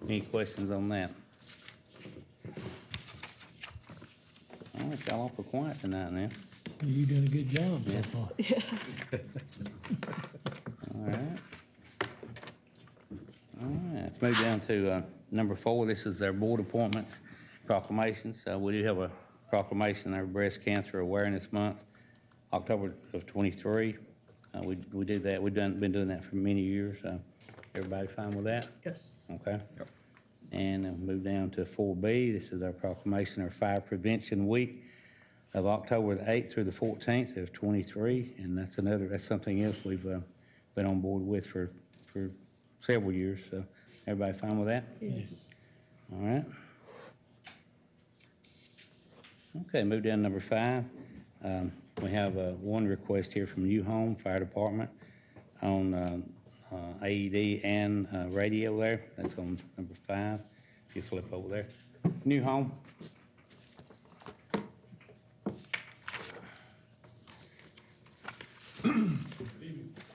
Any questions on that? All right, y'all awful quiet tonight now. You done a good job so Yeah. far. Yeah. All right. All right, let's move down to number 4. This is our board appointments proclamations. We do have a proclamation, our Breast Cancer Awareness Month, October of 23. We do that. We've been doing that for many years. Everybody fine with that? Yes. Okay. And move down to 4B. This is our proclamation, our Fire Prevention Week of October the 8th through the 14th of 23. And that's something else we've been on board with for several years. So everybody fine with that? Yes. All right. Okay, move down to number 5. We have one request here from New Home Fire Department on AED and radio there. That's on number 5. If you flip over there. New Home.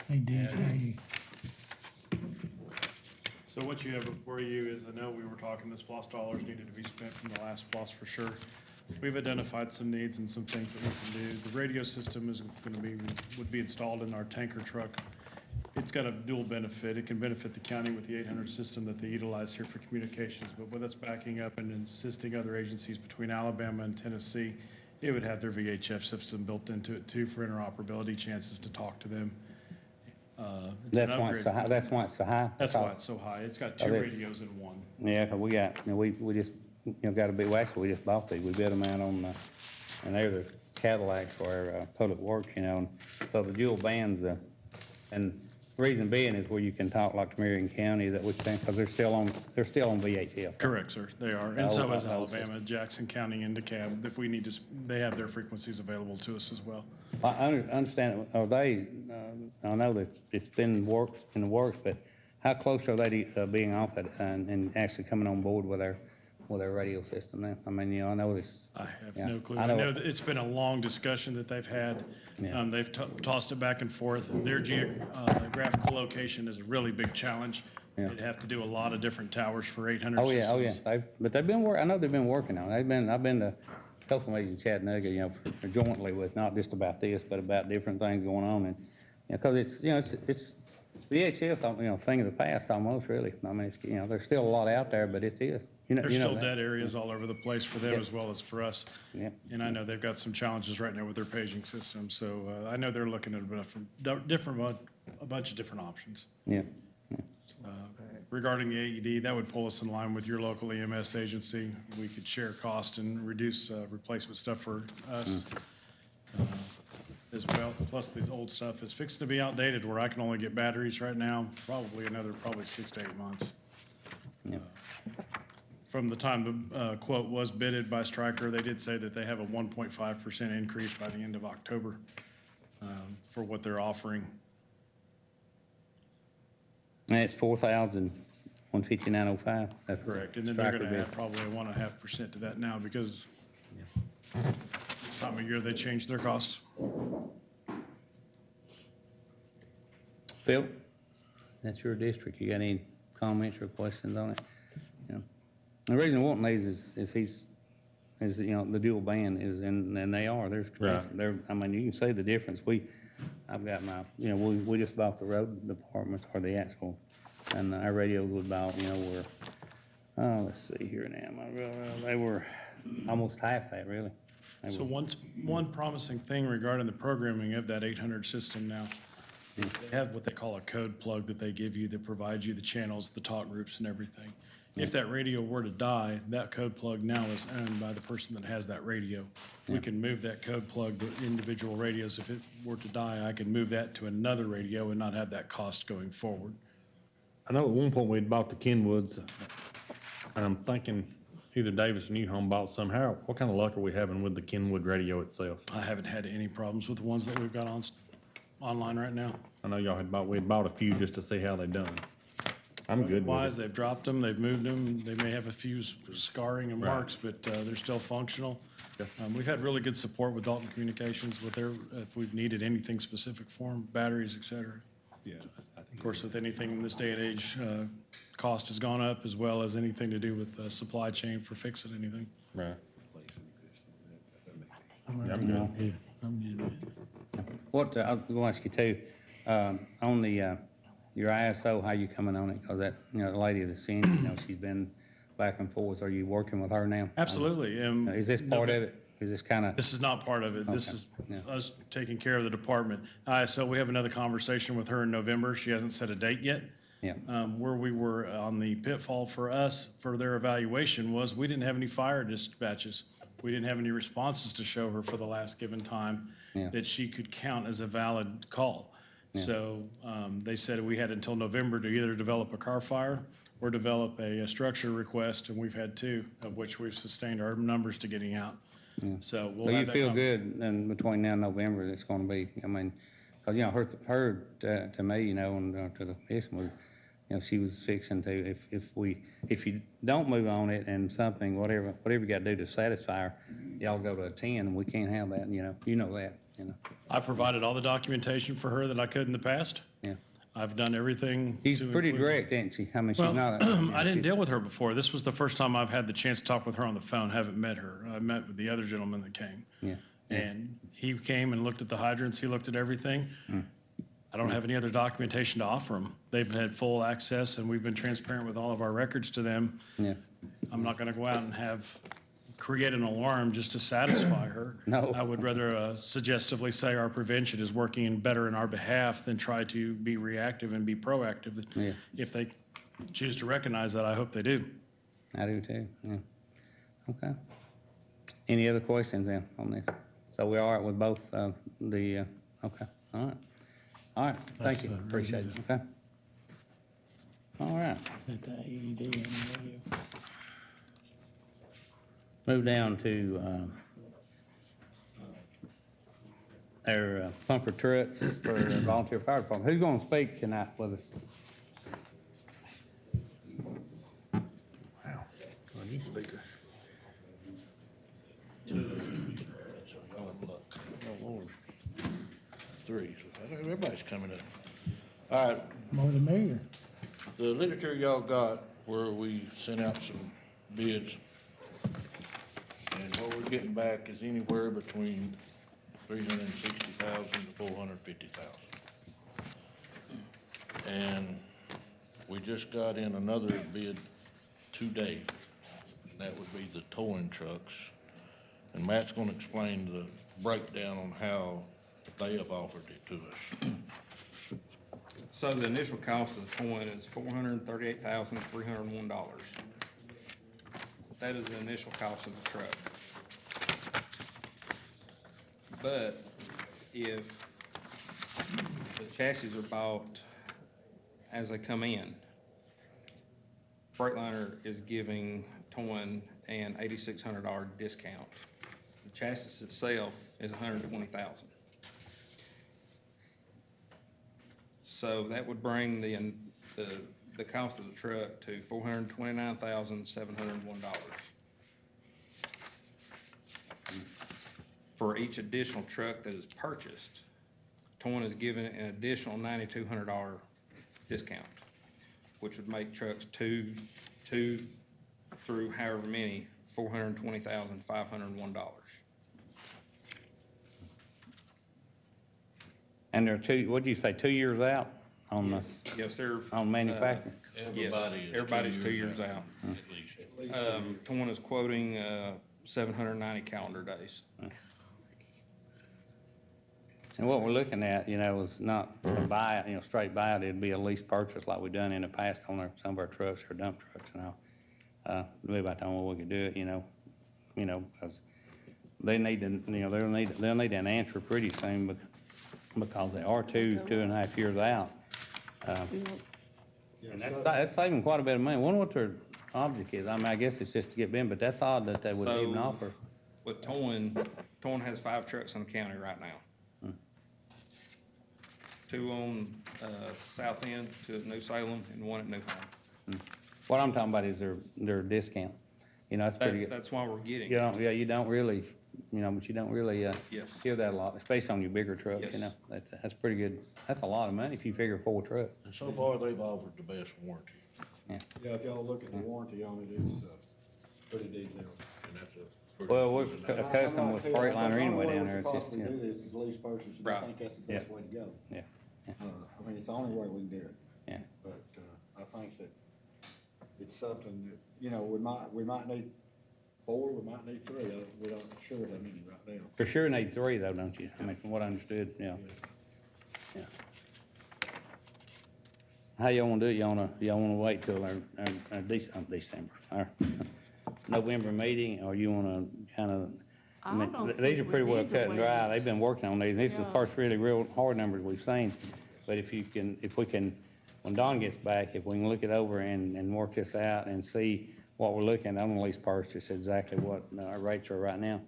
Hey, Dade, how you? So what you have before you is, I know we were talking, the SPOS dollars needed to be spent from the last SPOS for sure. We've identified some needs and some things that we can do. The radio system is would be installed in our tanker truck. It's got a dual benefit. It can benefit the county with the 800 system that they utilize here for communications, but with us backing up and assisting other agencies between Alabama and Tennessee, it would have their VHF system built into it too for interoperability chances to talk to them. That's why it's so high. That's why it's so high. That's why it's so high. It's got 2 radios in one. Yeah, 'cause we got, we just, got a big, well, actually, we just bought these. We bid them out on, and they're the Cadillacs for our public works, and so the dual bands, and the reason being is where you can talk like to Marion County that we can, because they're still on VHF. Correct, sir. They are. And so is Alabama, Jackson County, and DeKalb. If we need to, they have their frequencies available to us as well. I understand, are they, I know that it's been in the works, but how close are they to being off it and actually coming on board with their radio system now? I mean, I know this. I have Yeah. no clue. I I know- know that it's been a long discussion that they've had. Yeah. They've tossed it back and forth. Their geographical location is a really big challenge. Yeah. They'd have to do a lot of different towers for 800 Oh, yeah, systems. oh, yeah. But they've been I know they've been working on it. I've been to a couple of meetings in Chattanooga, jointly with, not just about this, but about different things going on. And, because it's VHF, thing of the past almost, really. I mean, it's, there's still a lot out there, but it is. There's still that. dead areas all over the place for them Yeah. as well as for us. Yeah. And I know they've got some challenges right now with their paging system. So I know they're looking at a bunch of different options. Yeah. Regarding the AED, that would pull us in line with your local EMS agency. We could share cost and reduce replacement stuff for us as well. Plus, this old stuff is fixing to be outdated where I can only get batteries right now, probably 6 to 8 months. Yeah. From the time the quote was bidded by Stryker, they did say that they have a 1.5% increase by the end of October for what they're offering. And it's $4,159.05. That's Correct, and then they're Stryker gonna bid. add probably a 1.5% to that now because this time of year they change their costs. Phil, that's your district. You got any comments or questions on it? The reason I want these is the dual band is, and they are, they're, I mean, you can see the difference. I've got my, we just bought the road department or the actual, and our radios was bought, let's see here now, they were almost half that, really. So one promising thing regarding the programming of that 800 system now, they have what they call a code plug that they give you that provides you the channels, the talk groups and everything. If that radio were to die, that code plug now is owned by the person that has that radio. We can move that code plug to individual radios. If it were to die, I can move that to another radio and not have that cost going forward. I know at one point we'd bought the Kenwoods, and I'm thinking either Davis or New Home bought some. What kind of luck are we having with the Kenwood radio itself? I haven't had any problems with the ones that we've got online right now. I know we'd bought a few just to see how they done. I'm good with it. They've dropped them, they've moved them, they may have a few scarring and Right. marks, but they're still functional. Okay. We've had really good support with Dalton Communications with if we've needed anything specific for them, batteries, et cetera. Yeah, I think Of course, with anything in this day and age, cost has gone up as well as anything to do with supply chain for fixing anything. Right. I'm Yeah, I'm good. good. Yeah, I'm good with it. What, I was gonna ask you too, on the, your ISO, how you coming on it? Cause that, the lady that's in, she's been back and forth. Are you working with her now? Absolutely. Is this part of it? Is this kinda? This is not part of it. This Okay, is yeah. us taking care of the department. So we have another conversation with her in November. She hasn't set a date yet. Yeah, Where we were on the pitfall for us, for their evaluation, was we didn't have any fire dispatches. We didn't have any responses to show her for the last given time Yeah. that she could count as a valid call. Yeah. So they said we had until November to either develop a car fire or develop a structure request, and we've had two, of which we've sustained our numbers to getting out. Yeah. So we'll So have you that feel good, and between now and November, it's gonna be, I mean, cause her to me, and to the commission was, she was fixing to, if you don't move on it and something, whatever you gotta do to satisfy her, y'all go to a 10, and we can't have that, you know that. I provided all the documentation for her that I could in the past. Yeah. I've done everything. She's to pretty include- direct, ain't she? I mean, she's Well, not. I didn't deal with her before. This was the first time I've had the chance to talk with her on the phone. Haven't met her. I met with the other gentleman that came. Yeah. And he came and looked at the hydrants. He looked at everything. I don't have any other documentation to offer them. They've had full access, and we've been transparent with all of our records to them. Yeah. I'm not going to go out and create an alarm just to satisfy her. No. I would rather suggestively say our prevention is working better in our behalf than try to be reactive and be proactive. Yeah. If they choose to recognize that, I hope they do. I do too, yeah. Okay. Any other questions then on this? So we are with both, okay, all right. All right, thank you, That's, appreciate it, okay? All right, Put the AED in the radio. move down to, our pumper trucks for the volunteer fire department. Who's gonna speak tonight with us? Wow. A new speaker. Oh, Lord. Three. I think everybody's coming up. All right, More the merrier. the literature y'all got where we sent out some bids. And what we're getting back is anywhere between 360,000 to 450,000. And we just got in another bid today. And that would be the towing trucks. And Matt's gonna explain the breakdown on how they have offered it to us. So the initial cost of the towing is $438,301. That is the initial cost of the truck. But if the chassis are bought as they come in, Freightliner is giving towing an $8,600 discount. The chassis itself is $120,000. So that would bring the cost of the truck to $429,701. For each additional truck that is purchased, Towing is given an additional $9,200 discount, which would make trucks two through however many, $420,501. And they're what'd you say, 2 years out on the, Yes, sir. on manufacturing? Yes, everybody's 2 years out. At least. Towing is quoting 790 calendar days. And what we're looking at, is not a buy, straight buy, it'd be a lease purchase like we've done in the past on some of our trucks or dump trucks and all. Maybe about the only way we could do it, because they need to, they'll need an answer pretty soon, because they are 2.5 years out. And that's saving quite a bit of money. Wonder what their object is. I mean, I guess it's just to get in, but that's odd that they would even offer. With Towing has 5 trucks in the county right now. 2 on south end, 2 at New Salem, and 1 at New Home. What I'm talking about is their discount. That's pretty good. That's why we're getting You it. don't really, you know, but you don't really, Yes. hear that a lot. It's based on your bigger trucks, you Yes. know, that's pretty good. That's a lot of money if you figure 4 trucks. And so far, they've offered the best warranty, Yeah, if y'all look at the warranty on it, it's, pretty detailed. and that's a. pretty Well, we're good amount. accustomed with Freightliner anyway down there, it's just, We you know, do this is lease purchase, and Right. I think that's the best way to go. yeah, I mean, it's the only way we can do it. yeah. But, I think that it's something that, you know, we might need 4, we might need 3, we don't sure how many right now. For sure need 3 though, don't you? I mean, from what I understood, yeah. Yeah. How y'all wanna do it? Y'all wanna wait till our December, our November meeting, or you wanna kinda, I I mean, don't these think are we pretty well need to cut and dry. wait. They've been working on these. These are the Yeah. first really real hard numbers we've seen. But if we can, when Don gets back, if we can look it over and work this out and see what we're looking at on the lease purchase, exactly what our rates are right now,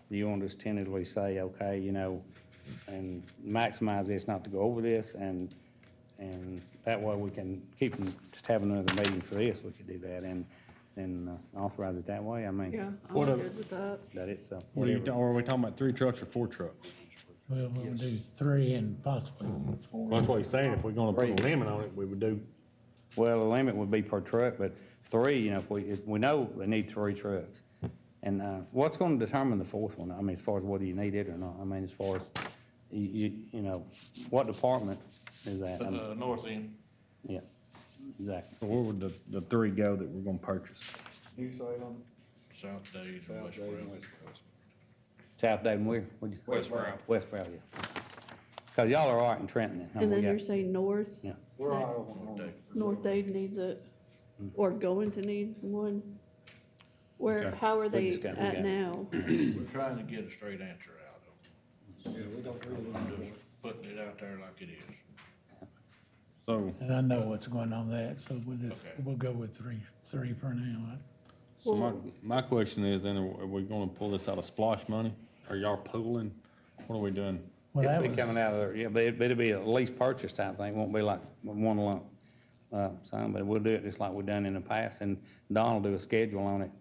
do you want to just tentatively say, okay, you know, and maximize this, not to go over this, and that way we can keep them, just have another meeting for this, we could do that, and authorize it that way, I mean, Yeah, I'm What a- good with that. that it's, What are you, whatever. or are we talking about 3 trucks or 4 trucks? We'll do 3 and possibly 4. Well, that's what he's saying, if we're gonna put a limit on it, we would do, Well, the limit would be per truck, but 3, you know, if we know they need 3 trucks. And, what's gonna determine the 4th one? I mean, as far as whether you need it or not, I mean, as far as, you know, what department is that? I mean, North end, Yeah, exactly. so where would the 3 go that we're gonna purchase? You say on South Dade, and South West Dade and Brown. West Brown. South Dade and where? What'd you say? West Brown. West Brown, yeah. Cause y'all are all right in Trenton then. huh? And We then got- you're saying north, We're all over on Dade. North Dade needs it, Mm. or going to need one? Where, Okay. how are We they just got- we at got- now? We're trying to get a straight answer out of Yeah, we don't really them. I'm know. just putting it out there like it is. So, And I know what's going on with that, so Okay. we'll go with 3 for now. so my question is then, are we gonna pull this out of splosh money? Are y'all pooling? What are we doing? Well, that It'll be was, coming out of there, yeah, but it'll be a lease purchase type thing, it won't be like one lump, sum, but we'll do it just like we've done in the past, and Don will do a schedule on it,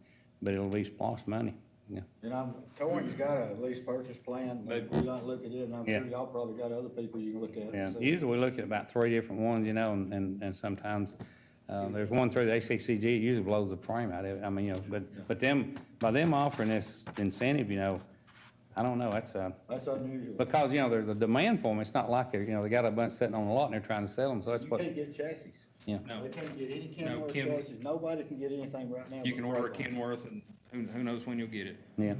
but it'll be splosh money, yeah. And Torrance got a lease purchase plan, maybe we not look at it, and I'm Yeah. sure y'all probably got other people you can look at. Yeah, and see. usually we look at about 3 different ones, you know, and sometimes, there's one through the ACCG, it usually blows the frame out of it, I mean, you know, but by them offering this incentive, you know, I don't know, that's, That's unusual. because, you know, there's a demand for them, it's not like, you know, they got a bunch sitting on the lot and they're trying to sell them, so that's You what, can't get chassis. yeah. No, They can't get any No, Kenworth Ken- chassis, nobody can get anything right now. you but can order a Freightliner. Kenworth and who knows when you'll get it. Yeah,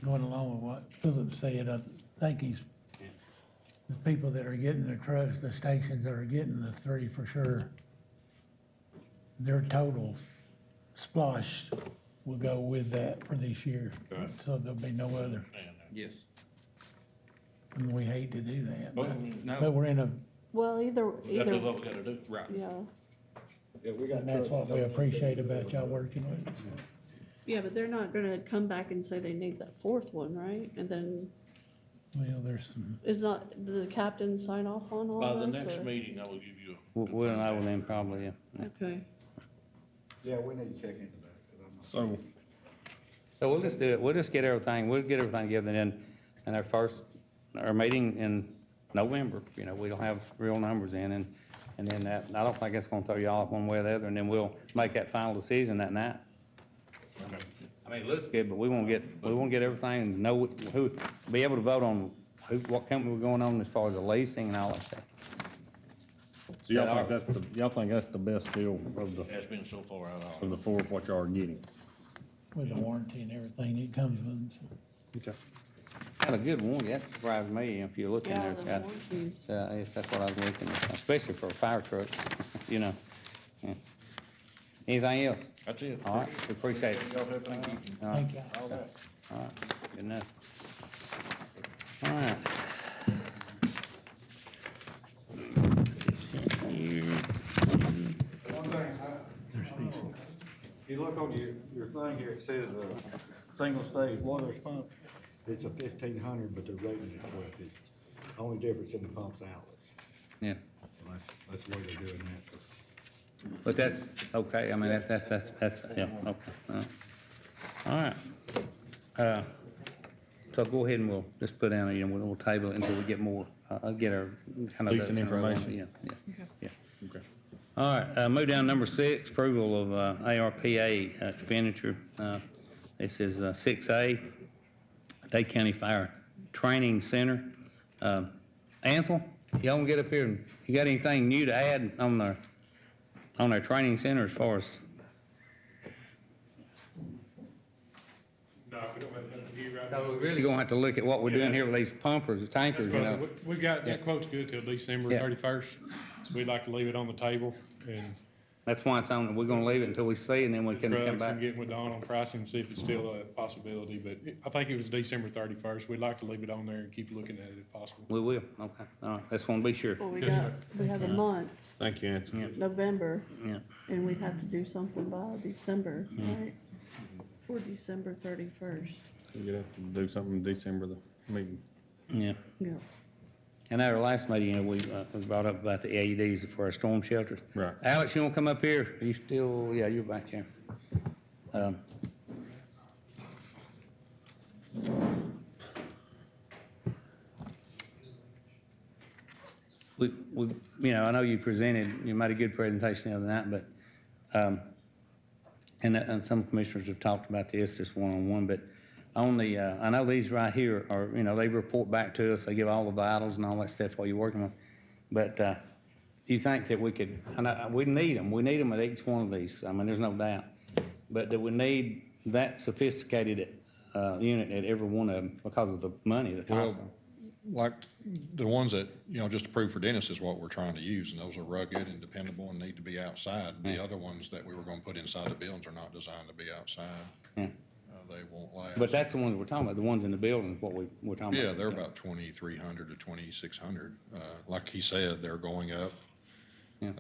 going along with what Philip said, I think the people that are getting the trucks, the stations that are getting the 3 for sure, their total splosh will go with that for this year. Right. So there'll be no other, Understand that. Yes. and we hate to do that. But No, we're in a, Well, We gotta do either, what we gotta do. right. yeah, Yeah, we got and that's trucks what we that don't appreciate need to about do y'all it. working with us. yeah, but they're not gonna come back and say they need that 4th one, right? And then, Well, there's some, is not, did the captain sign off on all By the this, next or- meeting, I will give you. we'll know then probably, yeah. Okay, Yeah, we need to check into that, 'cause I'm not. So, So we'll just do it, we'll get everything together, and then, in our meeting in November, you know, we'll have real numbers in, and then that, I don't think that's gonna throw you off one way or the other, and then we'll make that final decision that night. Okay. I mean, it looks good, but we won't get everything, and know who, be able to vote on what company we're going on as far as the leasing and all that stuff. so y'all think that's the best deal of the, Has been so far out of of the 4 of what y'all are getting? with the warranty and everything that comes with it. Okay. Got a good one, that surprised me, if you look in yeah, there, it's the got, warranties. yes, that's what I was looking at, especially for a fire truck, you know. Yeah. Anything else? That's it. All right, we appreciate it. Y'all have a good evening. All right, Thank you. All that. all right, good enough. All right. One thing, if you look on your thing here, it says, single stage water pump. It's a 1,500, but the rating is 1250. Only difference in the pump's outlets. Yeah, So that's the way they're doing that. but that's okay, I mean, that's, yeah, okay. All right. so go ahead and we'll just put down, we'll table it until we get more, get our kind of. Decent ducks in a row on it. information. Yeah. Okay. All right, move down to number 6, approval of ARPA expenditure. This is 6A, Dade County Fire Training Center. Ansel, y'all want to get up here, and you got anything new to add on our training center as far as? No, we don't have nothing new right No, now. we're really gonna have to look at what we're doing here with these pumpers, tankers, you know. We got, Yeah. that quote's good till December Yeah. 31st, so we'd like to leave it on the table and That's why it's on, we're gonna leave it until we see, and then we can come drugs back. and getting with Don on pricing and see if it's still a possibility, but I think it was December 31st. We'd like to leave it on there and keep looking at it if possible. We will, okay, all right, just wanna be sure. Well, Yes, we have a month, Thank you, Anthony. Yeah. November, Yeah, and we'd have to do something by December, right? For December 31st. You have to do something in December, the meeting. yeah. Yeah. And at our last meeting, we brought up about the AEDs for our storm shelters. Right. Alex, you wanna come up here? Are you still, yeah, you're back here. I know you made a good presentation the other night, but, and some commissioners have talked about this just one-on-one, but on the, I know these right here are, they report back to us, they give all the vitals and all that stuff while you're working on. But, do you think that we could, we need them at each one of these, I mean, there's no doubt. But do we need that sophisticated, unit at every one of them because of the money, the cost? Well, like the ones that, just approved for Dennis is what we're trying to use, and those are rugged and dependable and need to be outside. The other ones that we were gonna put inside the buildings are not designed to be outside. Yeah. They won't last. But that's the ones we're talking about, the ones in the building, what we're talking about. Yeah, they're about 2,300 to 2,600. Like he said, they're going up. Yeah.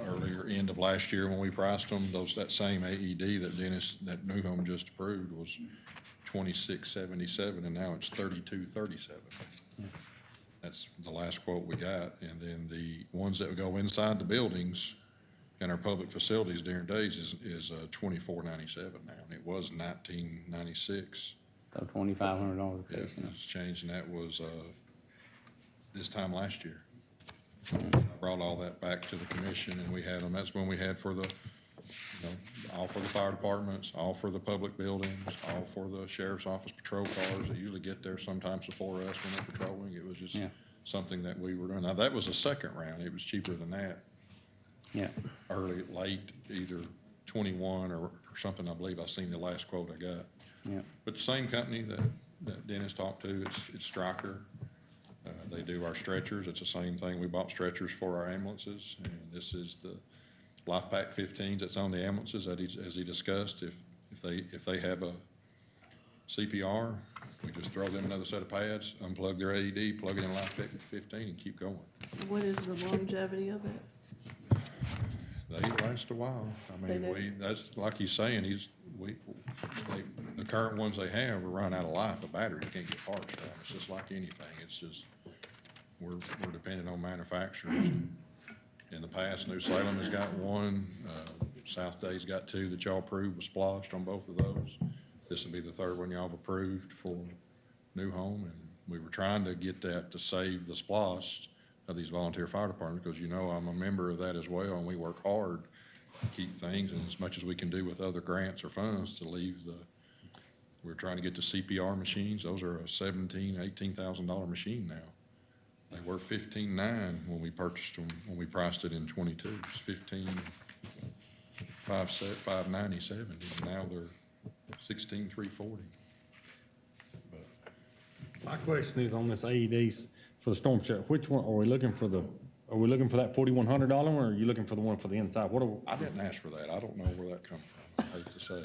Earlier, end of last year when we priced them, that same AED that New Home just approved was 2677, and now it's 3237. That's the last quote we got. And then the ones that would go inside the buildings in our public facilities during days is 2497 now, and it was 1996. So $2,500 a Yeah, piece, it's changed, and that was this time last year. I brought all that back to the commission, and we had them. That's when we had for the, all for the fire departments, all for the public buildings, all for the sheriff's office patrol cars that usually get there sometimes before us when they're patrolling. It was just Yeah. something that we were doing. Now, that was a second round. It was cheaper than that. Yeah. Early, late, either 21 or something. I believe I seen the last quote I got. Yeah. But the same company that Dennis talked to, it's Stryker. They do our stretchers. It's the same thing. We bought stretchers for our ambulances, and this is the Life Pack 15s that's on the ambulances as he discussed. If they have a CPR, we just throw them another set of pads, unplug their AED, plug it in Life Pack 15, and keep going. What is the longevity of it? They last a while. I They mean, do? that's like he's saying, the current ones they have are running out of life. The batteries can't get parts for them. It's just like anything. It's just, we're dependent on manufacturers. In the past, New Salem has got one, South Dade's got two that y'all approved was splashed on both of those. This will be the third one y'all have approved for New Home, and we were trying to get that to save the splosh of these volunteer fire departments, because I'm a member of that as well, and we work hard to keep things, and as much as we can do with other grants or funds to leave we're trying to get the CPR machines. Those are a $17,000, $18,000 machine now. They were $15,900 when we purchased them, when we priced it in 22. It's $15,597, and now they're $16,340. My question is on this AEDs for the storm shelter, which one, are we looking for that $4,100 one, or are you looking for the one for the inside? I didn't ask for that. I don't know where that come from. I hate to say.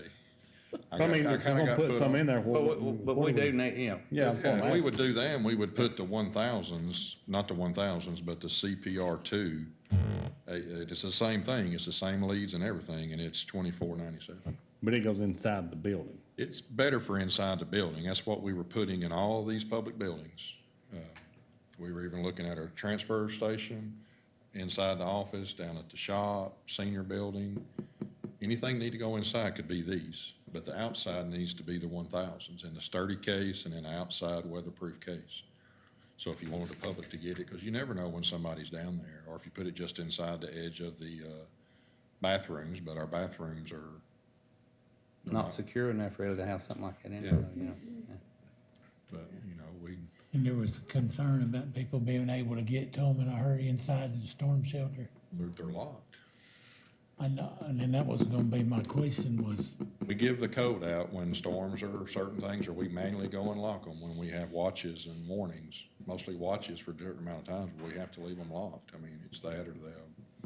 I mean, we're kinda gonna got put some in there. But we do need, Yeah. Yeah, if we would do them, we would put the 1000s, not the 1000s, but the CPR2. It's the same thing. It's the same leads and everything, and it's $24.97. But it goes inside the building. It's better for inside the building. That's what we were putting in all these public buildings. We were even looking at our transfer station, inside the office, down at the shop, senior building. Anything need to go inside could be these. but the outside needs to be the 1000s in the sturdy case and in the outside weatherproof case. So if you wanted the public to get it, because you never know when somebody's down there, or if you put it just inside the edge of the bathrooms, but our bathrooms are Not secure enough really to have something like that in Yeah. there, you know. Yeah. but, we, And there was concern about people being able to get to them in a hurry inside the storm shelter. they're locked. I know, and then that was gonna be my question was, We give the code out when storms or certain things, or we manually go and lock them when we have watches and warnings. Mostly watches for a certain amount of times, but we have to leave them locked. I mean, it's that or the,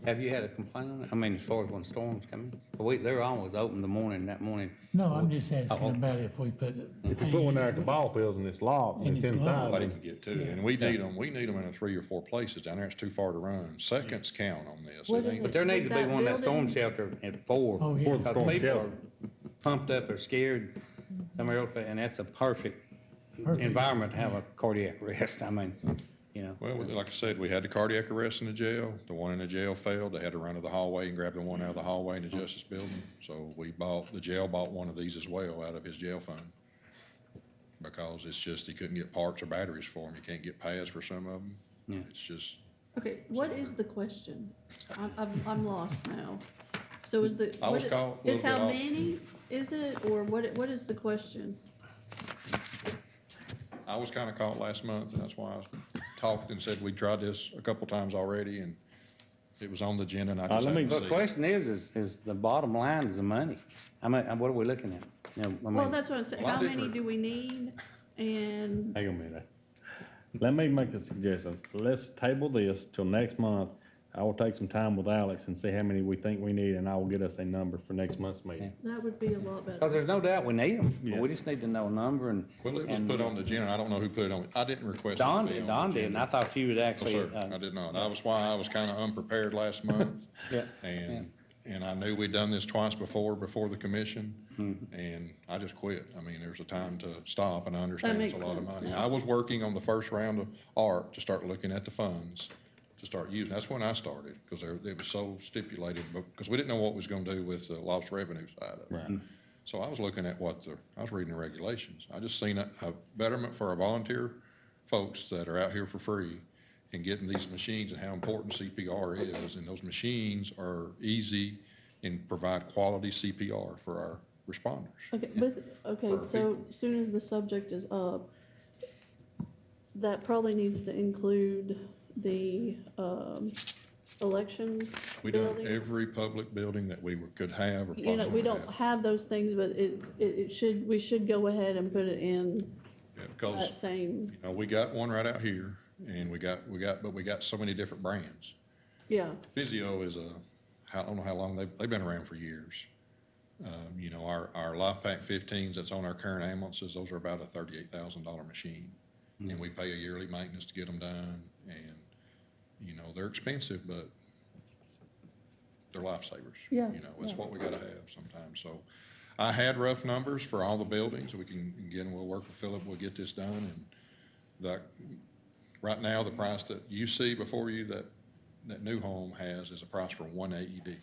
Have you had a complaint on it? I mean, as far as when storms come in? They're always open that morning. no, I'm just asking Oh. about if we put. If you put one there at the ball fields and it's locked and And it's it's inside, locked. nobody can get to it. And we need them in a 3 or 4 places down there. It's too far to run. Seconds count on this. What It is ain't- But there needs to be That one, that storm building? shelter at 4. Oh, yeah. Because Storm people are shelter. pumped up or scared somewhere else, and that's a perfect Perfect. environment to have a cardiac arrest. I mean, you know. Well, like I said, we had the cardiac arrest in the jail. The one in the jail failed. They had to run to the hallway and grab the one out of the hallway in the justice building. So the jail bought one of these as well out of his jail fund. Because it's just, he couldn't get parts or batteries for them. You can't get pads for some of them. Yeah. It's just, Okay, what is the question? I'm lost now. So is the, I was what caught a is little how bit off. many is it, or what is the question? I was kind of caught last month, and that's why I talked and said we tried this a couple times already, and it was on the agenda, and I just let me- hadn't But seen the it. question is the bottom line is the money. I mean, what are we looking at? You know, I Well, mean, that's what I'm saying. Well, I How didn't many re- do we need? And, hang on a minute. Let me make a suggestion. Let's table this till next month. I will take some time with Alex and see how many we think we need, and I will get us a number for next month's meeting. that would be a lot because better. there's no doubt we need them, but we Yes. just need to know a number and. Well, it was and put on the agenda, I don't know who put it on, I didn't request it to Don be did, on the Don did, and I agenda. thought you would No, actually, sir, I did not. I was kind of unprepared last month, yeah, and I knew we'd done this twice before the commission, Mhm. and I just quit. I mean, there's a time to stop, and I understand it's a makes lot of sense, money. yeah. I was working on the first round of ARP to start looking at the funds, to start using. That's when I started, because it was so stipulated, because we didn't know what was gonna do with the lost revenue side of it. Right. So I was looking at I was reading the regulations. I just seen a betterment for our volunteer folks that are out here for free and getting these machines and how important CPR is. And those machines are easy and provide quality CPR for our responders. Okay, okay, For so people. as soon as the subject is up, that probably needs to include the, elections We done building. every public building that could have or You know, possibly we don't have. have those things, but we should go ahead and put it in Yeah, that because, same, we got one right out here, and we got so many different brands. yeah. Physio is I don't know how long, they've been around for years. Our Life Pack 15s that's on our current ambulances, those are about a $38,000 machine. And we pay a yearly maintenance to get them done, and, they're expensive, but they're lifesavers. Yeah, It's yeah. what we gotta have sometimes, so. I had rough numbers for all the buildings, we can, again, we'll work with Philip, we'll get this done, and right now, the price that you see before you, that new home has is a price for one AED.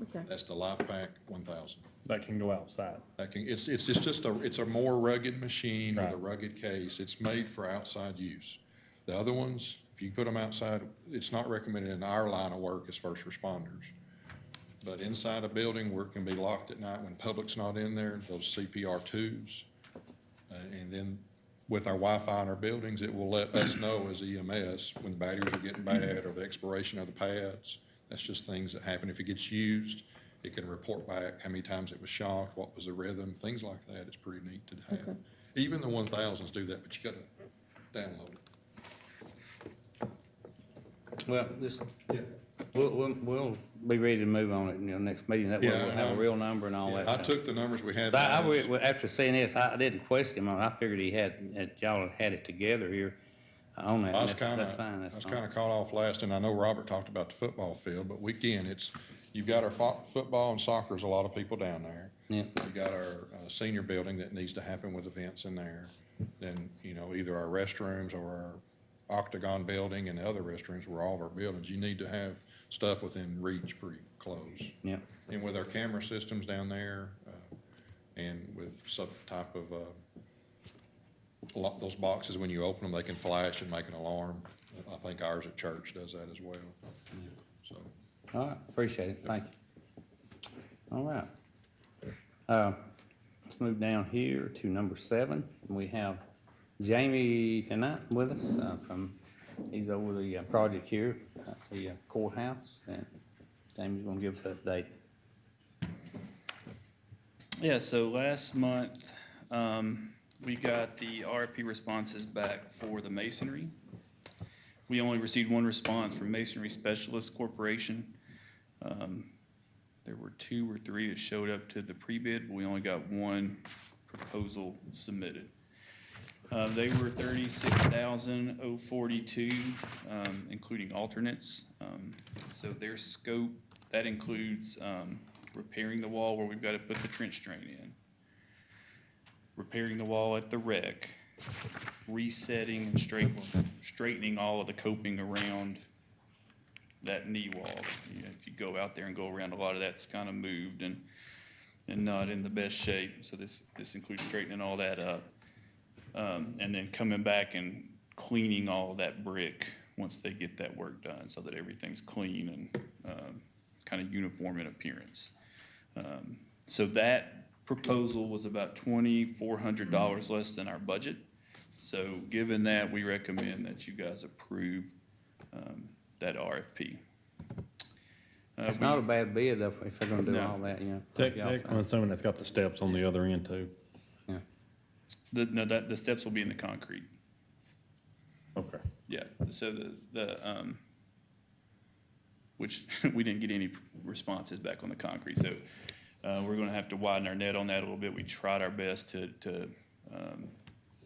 Okay. That's the Life Pack 1000. That can go outside. It's a more rugged machine with a Right. rugged case. It's made for outside use. The other ones, if you put them outside, it's not recommended in our line of work as first responders. But inside a building where it can be locked at night when public's not in there, those CPR2s, and then with our Wi-Fi in our buildings, it will let us know as EMS when the batteries are getting bad or the expiration of the pads. That's just things that happen. If it gets used, it can report back how many times it was shocked, what was the rhythm, things like that. It's pretty neat to have. Okay. Even the 1000s do that, but you gotta download it. well, this, Yeah. we'll be ready to move on it, next meeting. That way Yeah, we'll have a real number and all that. I took the numbers we had. But last- after seeing this, I didn't question him on it. I figured y'all had it together here on that. I was and kind that's of, fine, I that's was fine. kind of caught off last, and I know Robert talked about the football field, but you've got our football and soccer is a lot of people down there. Yeah. We got our senior building that needs to happen with events in there. Then, either our restrooms or our octagon building and the other restrooms where all of our buildings, you need to have stuff within reach pretty close. Yeah. And with our camera systems down there, and with some type of, those boxes, when you open them, they can flash and make an alarm. I think ours at church does that as well, so. All right, appreciate it, thank you. All right. Let's move down here to number 7. We have Jamie tonight with us he's over the project here at the courthouse, and Jamie's gonna give us an update. Yeah, so last month, we got the RFP responses back for the masonry. We only received one response from Masonry Specialist Corporation. There were 2 or 3 that showed up to the pre-bid, but we only got one proposal submitted. They were $36,042, including alternates. So their scope, that includes repairing the wall where we've got to put the trench drain in, repairing the wall at the wreck, resetting and straightening all of the coping around that knee wall. You know, if you go out there and go around, a lot of that's kind of moved and not in the best shape. So this includes straightening all that up, and then coming back and cleaning all of that brick once they get that work done, so that everything's clean and kind of uniform in appearance. So that proposal was about $2,400 less than our budget. So given that, we recommend that you guys approve that RFP. It's not a bad bid though, if they're gonna do No. all that, you know. I'm assuming that's got the steps on the other end too. The steps will be in the concrete. Okay. Yeah, so which we didn't get any responses back on the concrete, so we're gonna have to widen our net on that a little bit. We tried our best to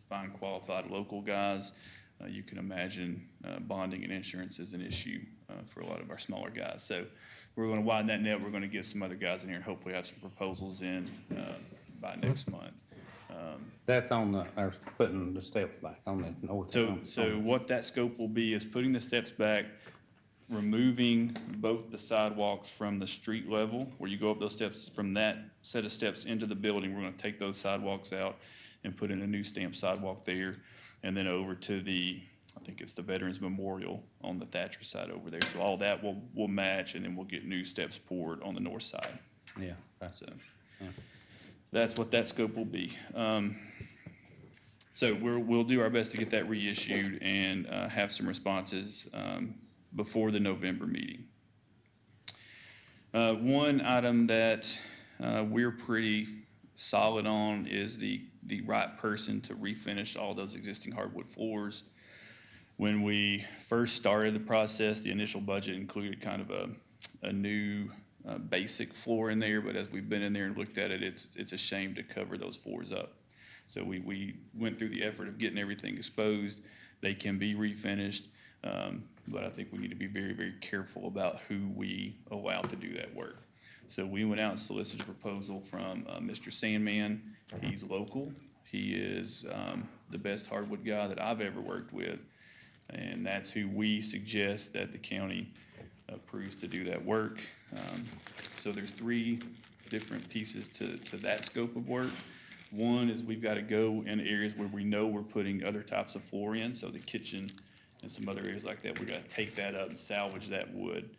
find qualified local guys. You can imagine bonding and insurance is an issue for a lot of our smaller guys. So we're gonna widen that net. We're gonna get some other guys in here and hopefully have some proposals in by next month. That's on our putting the steps back on the north. So what that scope will be is putting the steps back, removing both the sidewalks from the street level, where you go up those steps, from that set of steps into the building. We're gonna take those sidewalks out and put in a new stamp sidewalk there, and then over to I think it's the Veterans Memorial on the Thatcher side over there. So all that will match, and then we'll get new steps poured on the north side. Yeah. So that's what that scope will be. So we'll do our best to get that reissued and have some responses before the November meeting. One item that we're pretty solid on is the right person to refinish all those existing hardwood floors. When we first started the process, the initial budget included kind of a new basic floor in there, but as we've been in there and looked at it, it's a shame to cover those floors up. So we went through the effort of getting everything exposed. They can be refinished, but I think we need to be very, very careful about who we allow to do that work. So we went out and solicited a proposal from Mr. Sandman. He's local. He is the best hardwood guy that I've ever worked with, and that's who we suggest that the county approves to do that work. So there's 3 different pieces to that scope of work. One is we've got to go in areas where we know we're putting other types of floor in, so the kitchen and some other areas like that, we got to take that up and salvage that wood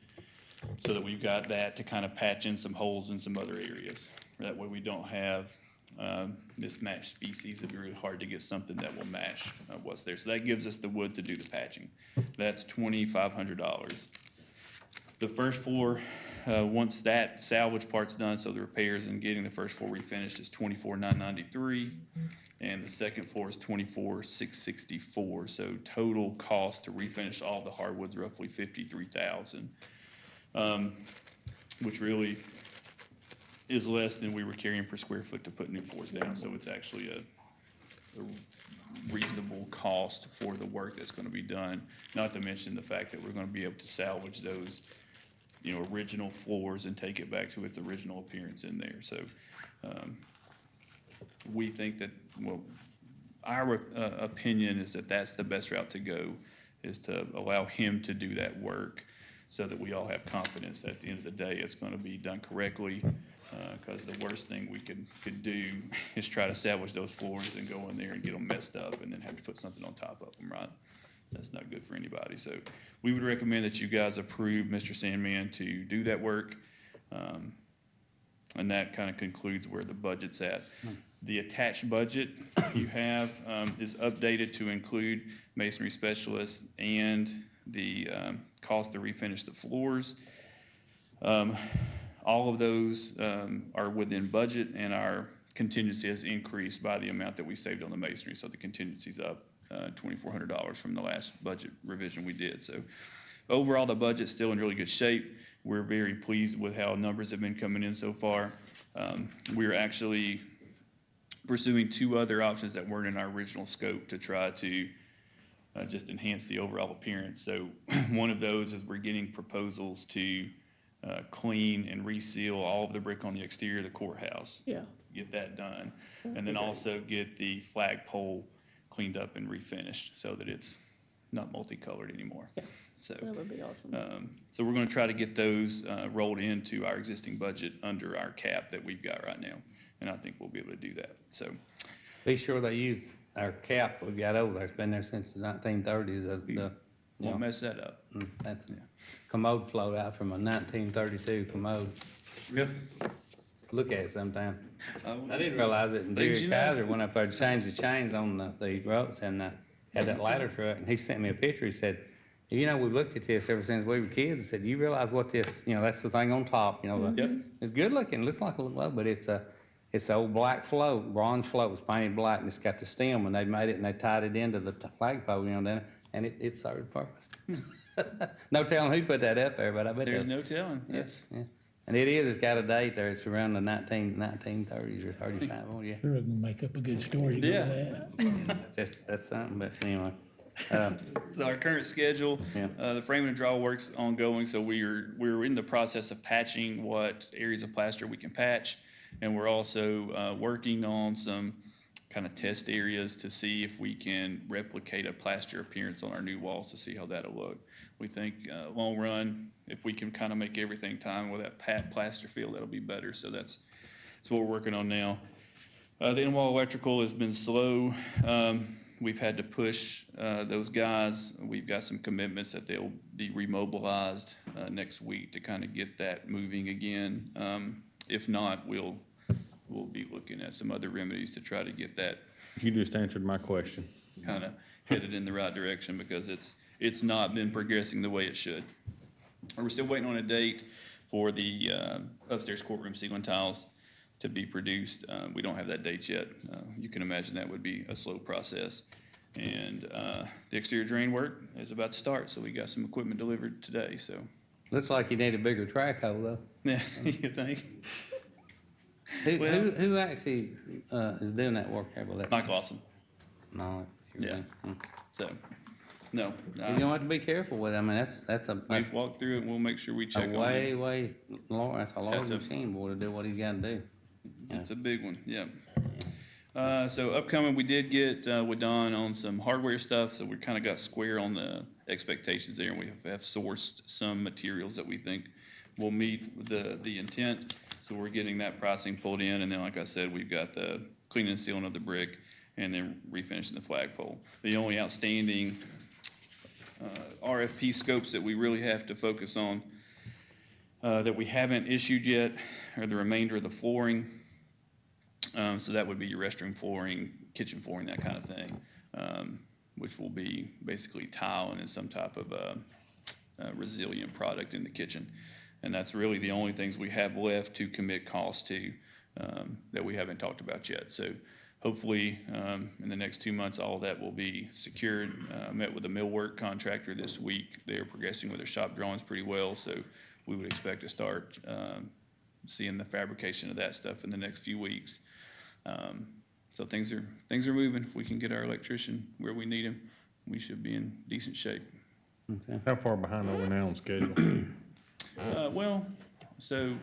so that we've got that to kind of patch in some holes in some other areas. That way we don't have mismatched species. It'd be really hard to get something that will match what's there. So that gives us the wood to do the patching. That's $2,500. The first floor, once that salvage part's done, so the repairs and getting the first floor refinished, is $24,993, and the second floor is $24,664. So total cost to refinish all the hardwoods roughly $53,000, which really is less than we were carrying per square foot to put new floors down. So it's actually a reasonable cost for the work that's going to be done. Not to mention the fact that we're going to be able to salvage those original floors and take it back to its original appearance in there. So we think that, our opinion is that that's the best route to go, is to allow him to do that work so that we all have confidence that at the end of the day it's going to be done correctly. Because the worst thing we could do is try to salvage those floors and go in there and get them messed up and then have to put something on top of them, right? That's not good for anybody. So we would recommend that you guys approve Mr. Sandman to do that work. And that kind of concludes where the budget's at. The attached budget you have is updated to include masonry specialists and the cost to refinish the floors. All of those are within budget, and our contingency has increased by the amount that we saved on the masonry. So the contingency's up $2,400 from the last budget revision we did. So overall, the budget's still in really good shape. We're very pleased with how numbers have been coming in so far. We're actually pursuing 2 other options that weren't in our original scope to try to just enhance the overall appearance. So one of those is we're getting proposals to clean and reseal all of the brick on the exterior of the courthouse. Yeah. Get that done. And then also get the flagpole cleaned up and refinished so that it's not multicolored anymore. Yeah. So, That would be awesome. so we're gonna try to get those rolled into our existing budget under our cap that we've got right now. And I think we'll be able to do that, so. Be sure they use our cap we've got over there. It's been there since the 1930s of the, you Won't know, mess that up. that's a commode float out from a 1932 commode. Really? Look at it sometime. Oh, I didn't realize that Things Jerry you know. Kaiser went up there to change the chains on the ropes and had that ladder truck, and he sent me a picture. He said, you know, we've looked at this ever since we were kids. He said, you realize what this, you know, that's the thing on top, you know, Yep. it's good looking, looks like a little low, but it's an old black float, bronze float, was painted black, and it's got the stem, and they made it and they tied it into the flagpole, you know, then, and it served a purpose. No telling who put that up there, but I bet There's that- no telling. That's, yeah. And it's got a date there, it's around the 1930s or 35, oh yeah. Sure, we can make up a good story to go Yeah. with that. That's something, but anyway. our current schedule, Yeah. the frame and draw work's ongoing, so we're in the process of patching what areas of plaster we can patch. And we're also working on some kind of test areas to see if we can replicate a plaster appearance on our new walls to see how that'll look. We think long run, if we can kind of make everything time with that plaster feel, that'll be better. So that's what we're working on now. The in-wall electrical has been slow. We've had to push those guys. We've got some commitments that they'll be remobilized next week to kind of get that moving again. If not, we'll be looking at some other remedies to try to get that You just answered my question. kind of headed in the right direction because it's not been progressing the way it should. We're still waiting on a date for the upstairs courtroom ceiling tiles to be produced. We don't have that date yet. You can imagine that would be a slow process. And the exterior drain work is about to start, so we got some equipment delivered today, so. Looks like you need a bigger track hole though. Yeah, you think? Who actually is doing that work there? Well, that Mike Lawson, No. Yeah. so, no. You're gonna have to be careful with it. I mean, that's We've walked through it and we'll make sure we check on it. way, that's a large That's a- machine, boy, to do what he's gotta do. It's a big one, yeah. So upcoming, we did get with Don on some hardware stuff, so we kind of got square on the expectations there, and we have sourced some materials that we think will meet the intent. So we're getting that pricing pulled in, and then, like I said, we've got the cleaning and sealing of the brick, and then refinishing the flagpole. The only outstanding RFP scopes that we really have to focus on that we haven't issued yet are the remainder of the flooring. So that would be your restroom flooring, kitchen flooring, that kind of thing, which will be basically tile and some type of resilient product in the kitchen. And that's really the only things we have left to commit costs to that we haven't talked about yet. So hopefully in the next 2 months, all of that will be secured. Met with a millwork contractor this week. They're progressing with their shop drawings pretty well, so we would expect to start seeing the fabrication of that stuff in the next few weeks. So things are moving. If we can get our electrician where we need him, we should be in decent shape. Okay. How far behind are we now on schedule? Well, so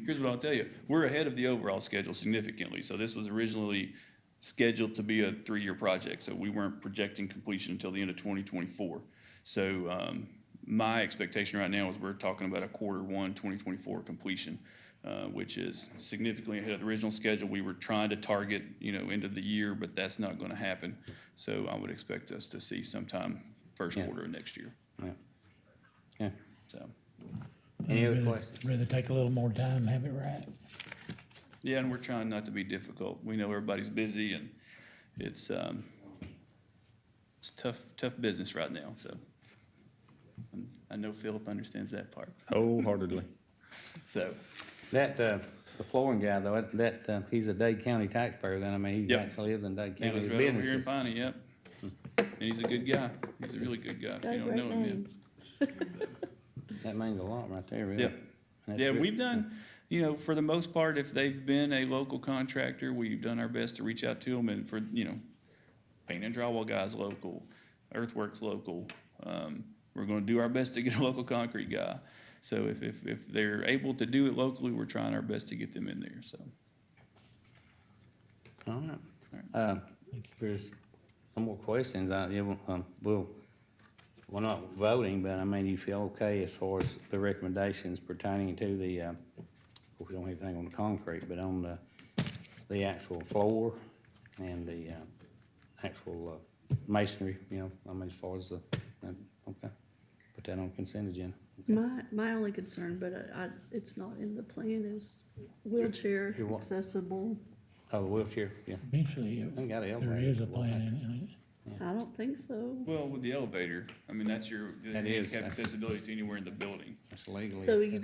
here's what I'll tell you. We're ahead of the overall schedule significantly. So this was originally scheduled to be a 3-year project. So we weren't projecting completion until the end of 2024. So my expectation right now is we're talking about a Q1 2024 completion. which is significantly ahead of the original schedule. We were trying to target, end of the year, but that's not going to happen. So I would expect us to see sometime first Yeah. quarter of next year. Yeah. Okay. So, Any other Rather- questions? Rather take a little more time, have it right. yeah, and we're trying not to be difficult. We know everybody's busy, and it's tough business right now. So I know Philip understands that part. Wholeheartedly. So, That, the flooring guy though, he's a Dade County taxpayer then, I mean, he Yep. actually lives in Dade he County. lives His right over business here in is- Piney, yep. And he's a good guy. He's a really good guy, if Got you a don't great know him yet. name. That means a lot right there, really. Yep. And that's Yeah, good. we've done, for the most part, if they've been a local contractor, we've done our best to reach out to them, and for, paint and drywall guys local, earthworks local. We're gonna do our best to get a local concrete guy. So if they're able to do it locally, we're trying our best to get them in there, so. All right. If there's some more questions, we're not voting, but I mean, you feel okay as far as the recommendations pertaining to the, of course, we don't have anything on the concrete, but on the actual floor and the, actual, masonry, I mean, as far as okay. Put that on consent agenda. My only concern, but it's not in the plan, is wheelchair Your what? accessible. Oh, the wheelchair, yeah. Eventually, I got an there elevator. is a plan in it. I don't think so. Well, with the elevator, I mean, that's your That is, handicap that's- accessibility to anywhere in the building. That's legally. So you'll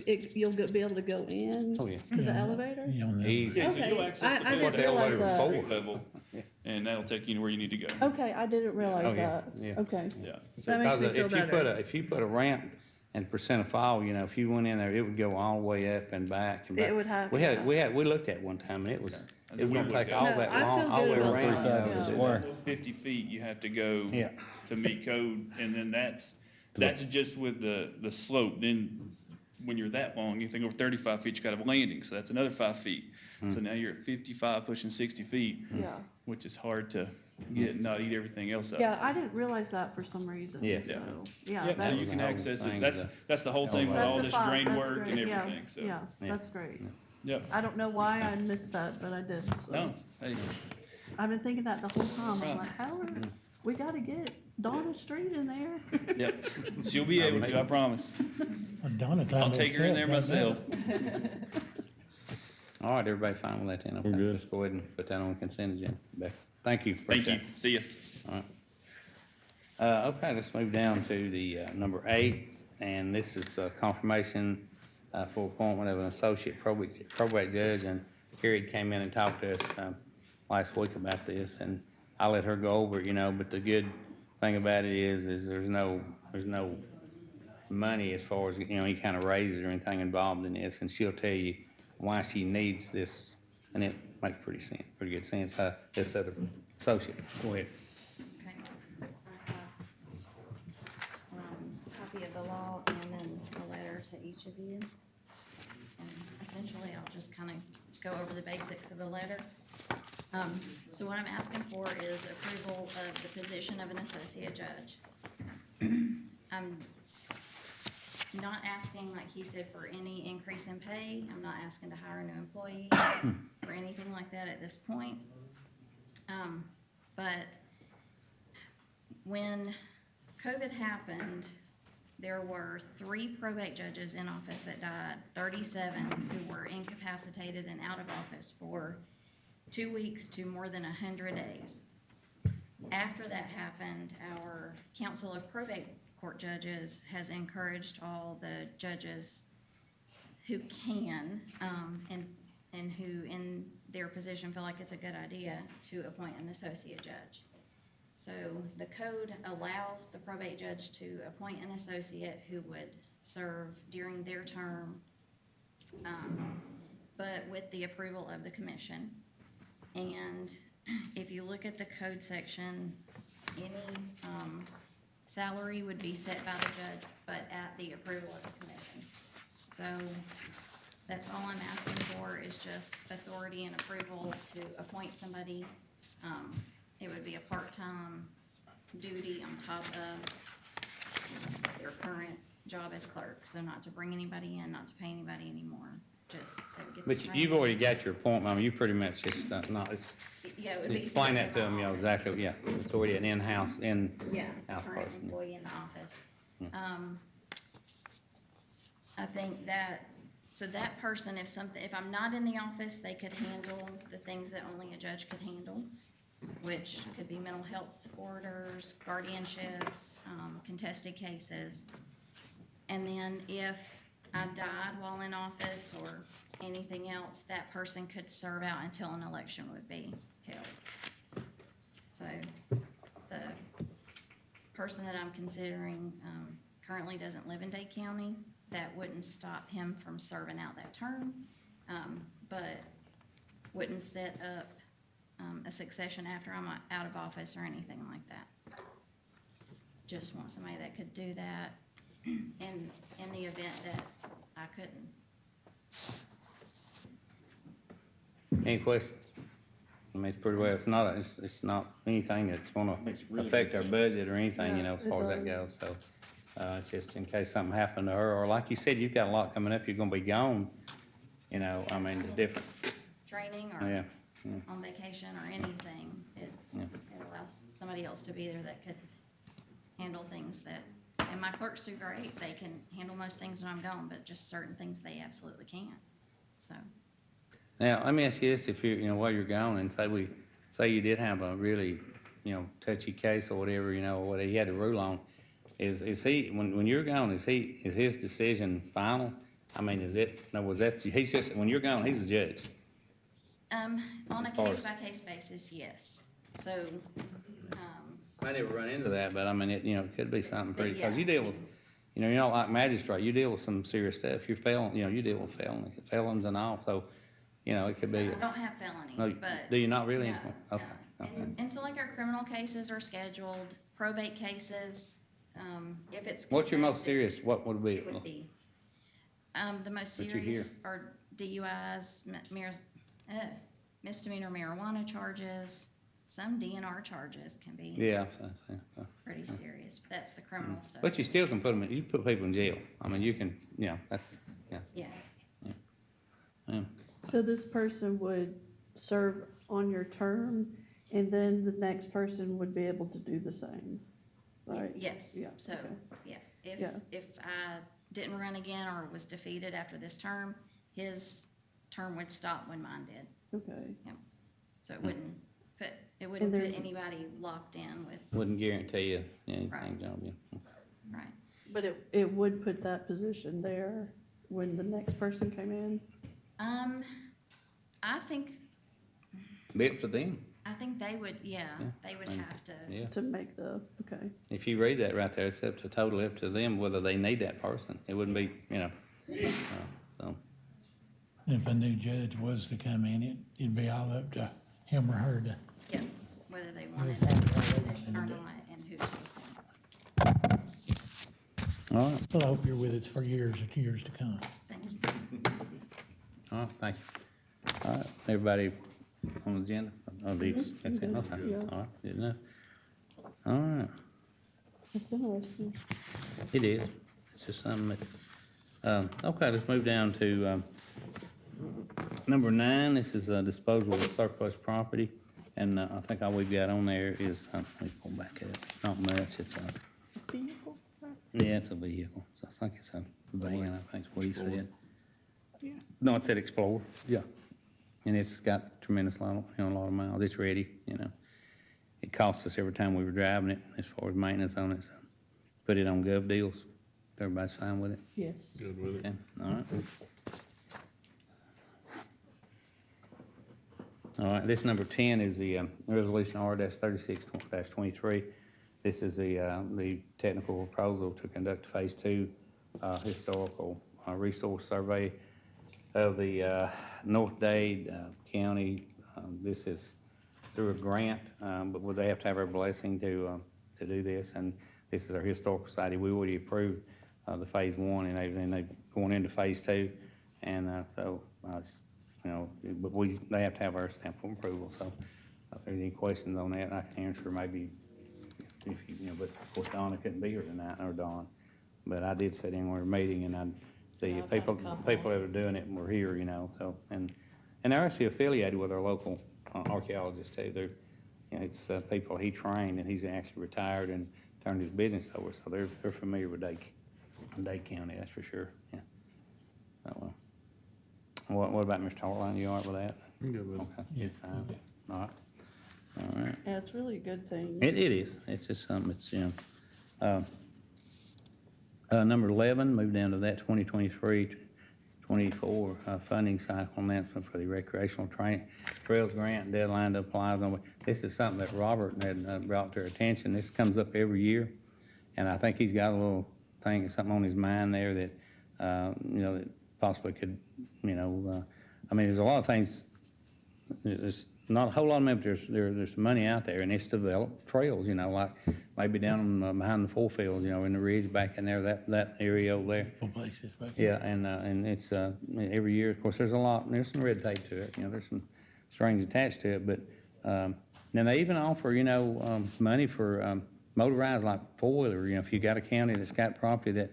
be able to go in Oh, yeah. to the elevator? You know, Easy. Yeah, so Okay, you'll access the I building didn't the elevator realize was that. for. level, Yeah. and that'll take you anywhere you need to go. Okay, I didn't realize Oh, yeah, that. yeah. Okay. Yeah. That makes me feel If you put better. if you put a ramp and percent of fall, if you went in there, it would go all the way up and back and back. It would have. We looked at one time, and it was That's gonna what we take looked all at. that No, I long, feel all the way good around. about that, to yeah. do Square. that. 50 feet you have to go Yeah. to meet code, and then that's just with the slope. Then when you're that long, you think over 35 feet, you got a landing, so that's another 5 feet. So now you're at 55, pushing 60 feet, Yeah. which is hard to get and not eat everything else up. Yeah, I didn't realize that for some reason. Yeah. So, yeah. Yep, so that's- you can access it. Thing, That's the whole thing with That's all the this thought, drain that's work and great, yeah, everything, so. Yeah, Yeah. that's great. Yep. I don't know why I missed that, but I did. So. No, hey, I've been thinking that the whole time. I'm like, we gotta get Donna Street in there. yep. She'll be able to, I promise. Well, Donna climbed I'll those take her in steps there right now. myself. All right, everybody fine with that then? We're Okay, good. Let's go ahead and put that on consent agenda. Becky. Thank you. Thank you. Appreciate it. See ya. All right. Okay, let's move down to the number 8, and this is confirmation for appointment of an associate probate judge, and Carrie came in and talked to us last week about this, and I let her go over it, but the good thing about it is there's no money as far as, any kind of raises or anything involved in this, and she'll tell you why she needs this, and it makes pretty good sense, this other associate. Go ahead. Okay. I have a copy of the law and then a letter to each of you. And essentially, I'll just kind of go over the basics of the letter. So what I'm asking for is approval of the position of an associate judge. I'm not asking, like he said, for any increase in pay. I'm not asking to hire a new employee or anything like that at this point. But when COVID happened, there were 3 probate judges in office that died, 37 who were incapacitated and out of office for 2 weeks to more than 100 days. After that happened, our Council of Probate Court Judges has encouraged all the judges who can, and who in their position feel like it's a good idea to appoint an associate judge. So the code allows the probate judge to appoint an associate who would serve during their term, but with the approval of the commission. And if you look at the code section, any salary would be set by the judge, but at the approval of the commission. So that's all I'm asking for, is just authority and approval to appoint somebody. It would be a part-time duty on top of their current job as clerk, so not to bring anybody in, not to pay anybody anymore. just, they would get the But training. you've already got your appointment, I mean, you pretty much just, not, it's, Yeah, it would be. explain that to something them, you know, in my exactly, yeah, it's already an in-house, office. Yeah, in-house current person. employee in the office. Yeah. I think that, so that person, if I'm not in the office, they could handle the things that only a judge could handle, which could be mental health orders, guardianships, contested cases. And then if I died while in office or anything else, that person could serve out until an election would be held. So the person that I'm considering currently doesn't live in Dade County. That wouldn't stop him from serving out that term, but wouldn't set up a succession after I'm out of office or anything like that. Just want somebody that could do that in the event that I couldn't. Any questions? I mean, it's pretty well, it's not anything that's gonna affect our budget or anything, you know, as Yeah, far as it that goes, so. It's just in case something happened to her, or like you said, you've got a lot coming up, you're gonna be gone, you know, I mean, the different, Training yeah. or on vacation or anything, it allows somebody else to be there that could handle things that, and my clerks do great, they can handle most things when I'm gone, but just certain things they absolutely can't, so. Now, let me ask you this, if you're, you know, while you're gone, and say you did have a really, you know, touchy case or whatever, you know, what he had to rule on, is he, when you're gone, is his decision final? I mean, is it, no, was that, he's just, when you're gone, he's a judge. On a As far as- case-by-case basis, yes, so, I never run into that, but I mean, it, you know, it could be something pretty, because yeah. you deal with, you know, you're not like magistrate, you deal with some serious stuff, you're felon, you know, you deal with felons and all, so, you know, it could be. I don't have No, felonies, but. do you not really? No, Okay, no. okay. And so like our criminal cases are scheduled, probate cases, if it's. What's your most contested, serious, what would be? It would be. The most That you hear. serious are DUIs, misdemeanor marijuana charges, some DNR charges can be. Yeah, Pretty serious, but that's the criminal stuff. but you still can put them, you put people in jail, I mean, you can, you know, that's, yeah. Yeah, So this person would serve on your term, and then the next person would be able to do the same, right? yes, Yeah, so, okay. yeah, Yeah. if I didn't run again or was defeated after this term, his term would stop when mine did. Okay, So it wouldn't put there's- anybody locked in with, Wouldn't guarantee you anything, Right. John, yeah. right. but it would put that position there when the next person came in? I think Be up to them. they would, Yeah, they would and- have to. Yeah, To make the, okay, if you read that right there, it's totally up to them whether they need that person, it wouldn't be, you know, so. If a new judge was to come in, it'd be all up to him or her to. Yeah, whether they wanted Yes, that I- position or not, and who to appoint. All right, Well, I hope you're with us for years and years to come. Thank you. all right, thank you. All right, everybody on the agenda? Oh, these, that's it, okay, Yeah. all right, good enough. All right, that's interesting. it is, it's just something that, okay, let's move down to, number 9, this is disposal of surplus property, and I think all we've got on there is, let me pull back up, it's not much, it's a, Vehicle, right? yeah, it's a vehicle, so I think it's a van, I think is what he said. Yeah. No, it said Explorer, yeah, and it's got tremendous lot, a lot of miles, it's ready, you know. It costs us every time we were driving it, as far as maintenance on it, so put it on Gov Deals, everybody's fine with it. Yes. Good with it. Okay, all right. All right, this number 10 is the resolution R-36-23. This is the technical proposal to conduct Phase 2 historical resource survey of the North Dade County. This is through a grant, but they have to have our blessing to do this, and this is our historical society. We already approved the Phase 1, and they're going into Phase 2, and so, you know, but they have to have our stamp of approval, so if there's any questions on that, I can answer maybe if you know, but of course Donna couldn't be here tonight, or Dawn, but I did sit in our meeting, and I the Yeah, I've had a people, couple. people that are doing it were here, so, and they're actually affiliated with our local archaeologists too. They're, it's, people he trained, and he's actually retired and turned his business over, so they're familiar with Dade County, that's for sure, yeah. So, what about Mr. Hartline, you all right with that? I'm good with it. Okay, yeah, fine, all right, all right. Yeah, it's really a good thing. It is, it's just something, it's, number 11, move down to that 2023-24 funding cycle announcement for the recreational trails grant deadline to apply. This is something that Robert had brought to our attention. This comes up every year, and I think he's got a little thing, something on his mind there that, that possibly could, I mean, there's a lot of things. There's not a whole lot of money, but there's money out there, and it's to develop trails, like maybe down behind the full fields, in the ridge back in there, that area over there. Full places, but- Yeah, and it's, every year, of course, there's some red tape to it, there's some strings attached to it, but, then they even offer, money for, motorized like four-wheeler, if you got a county that's got property that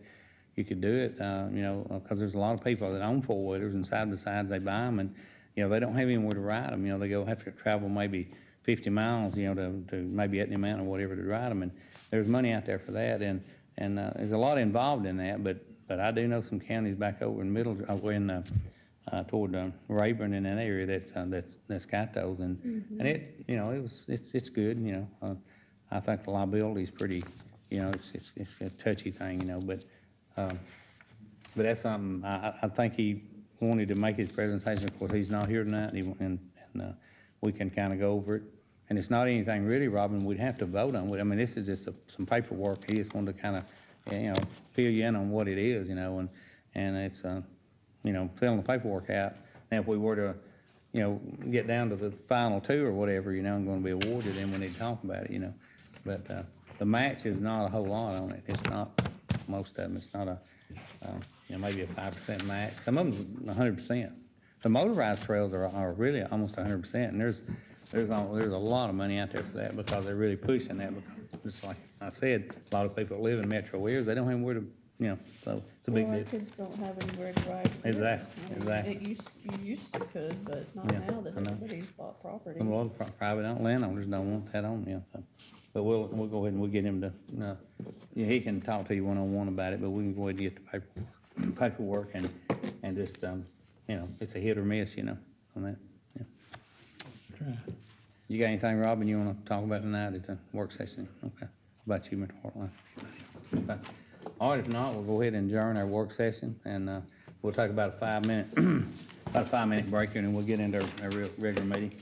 you could do it, cause there's a lot of people that own four-wheelers, and side-by-sides, they buy them, and, they don't have anywhere to ride them, they have to travel maybe 50 miles, to maybe Etna Mountain or whatever to ride them, and there's money out there for that, and there's a lot involved in that, but I do know some counties back over in middle, toward Rayburn in that area that's got those, and it, it's good, I think the liability is pretty, it's a touchy thing, but that's something, I think he wanted to make his presentation. Of course, he's not here tonight, and we can kind of go over it. And it's not anything really, Robin, we'd have to vote on. I mean, this is just some paperwork. He just wanted to kind of, fill you in on what it is, and it's, filling the paperwork out. Now, if we were to, get down to the final two or whatever, and going to be awarded, then we need to talk about it, But the match is not a whole lot on it. It's not, most of them, it's not a, maybe a 5% match. Some of them 100%. The motorized trails are really almost 100%, and there's a lot of money out there for that because they're really pushing that, because just like I said, a lot of people that live in metro areas, they don't have where to, so it's a big Well, our deal. kids don't have anywhere to ride. Exactly, I mean, exactly. You used to could, but not Yeah, now that I know. everybody's bought property. A lot of private landowners don't want that on, so. But we'll go ahead and we'll get him to, he can talk to you one-on-one about it, but we can go ahead and get the paperwork and just, it's a hit or miss, on that, yeah. Try. You got anything, Robin, you wanna talk about tonight at the work session? Okay. How about you, Mr. Hartline? Okay. All right, if not, we'll go ahead and adjourn our work session, and, we'll take about a 5-minute, about a 5-minute break here, and we'll get into our regular meeting.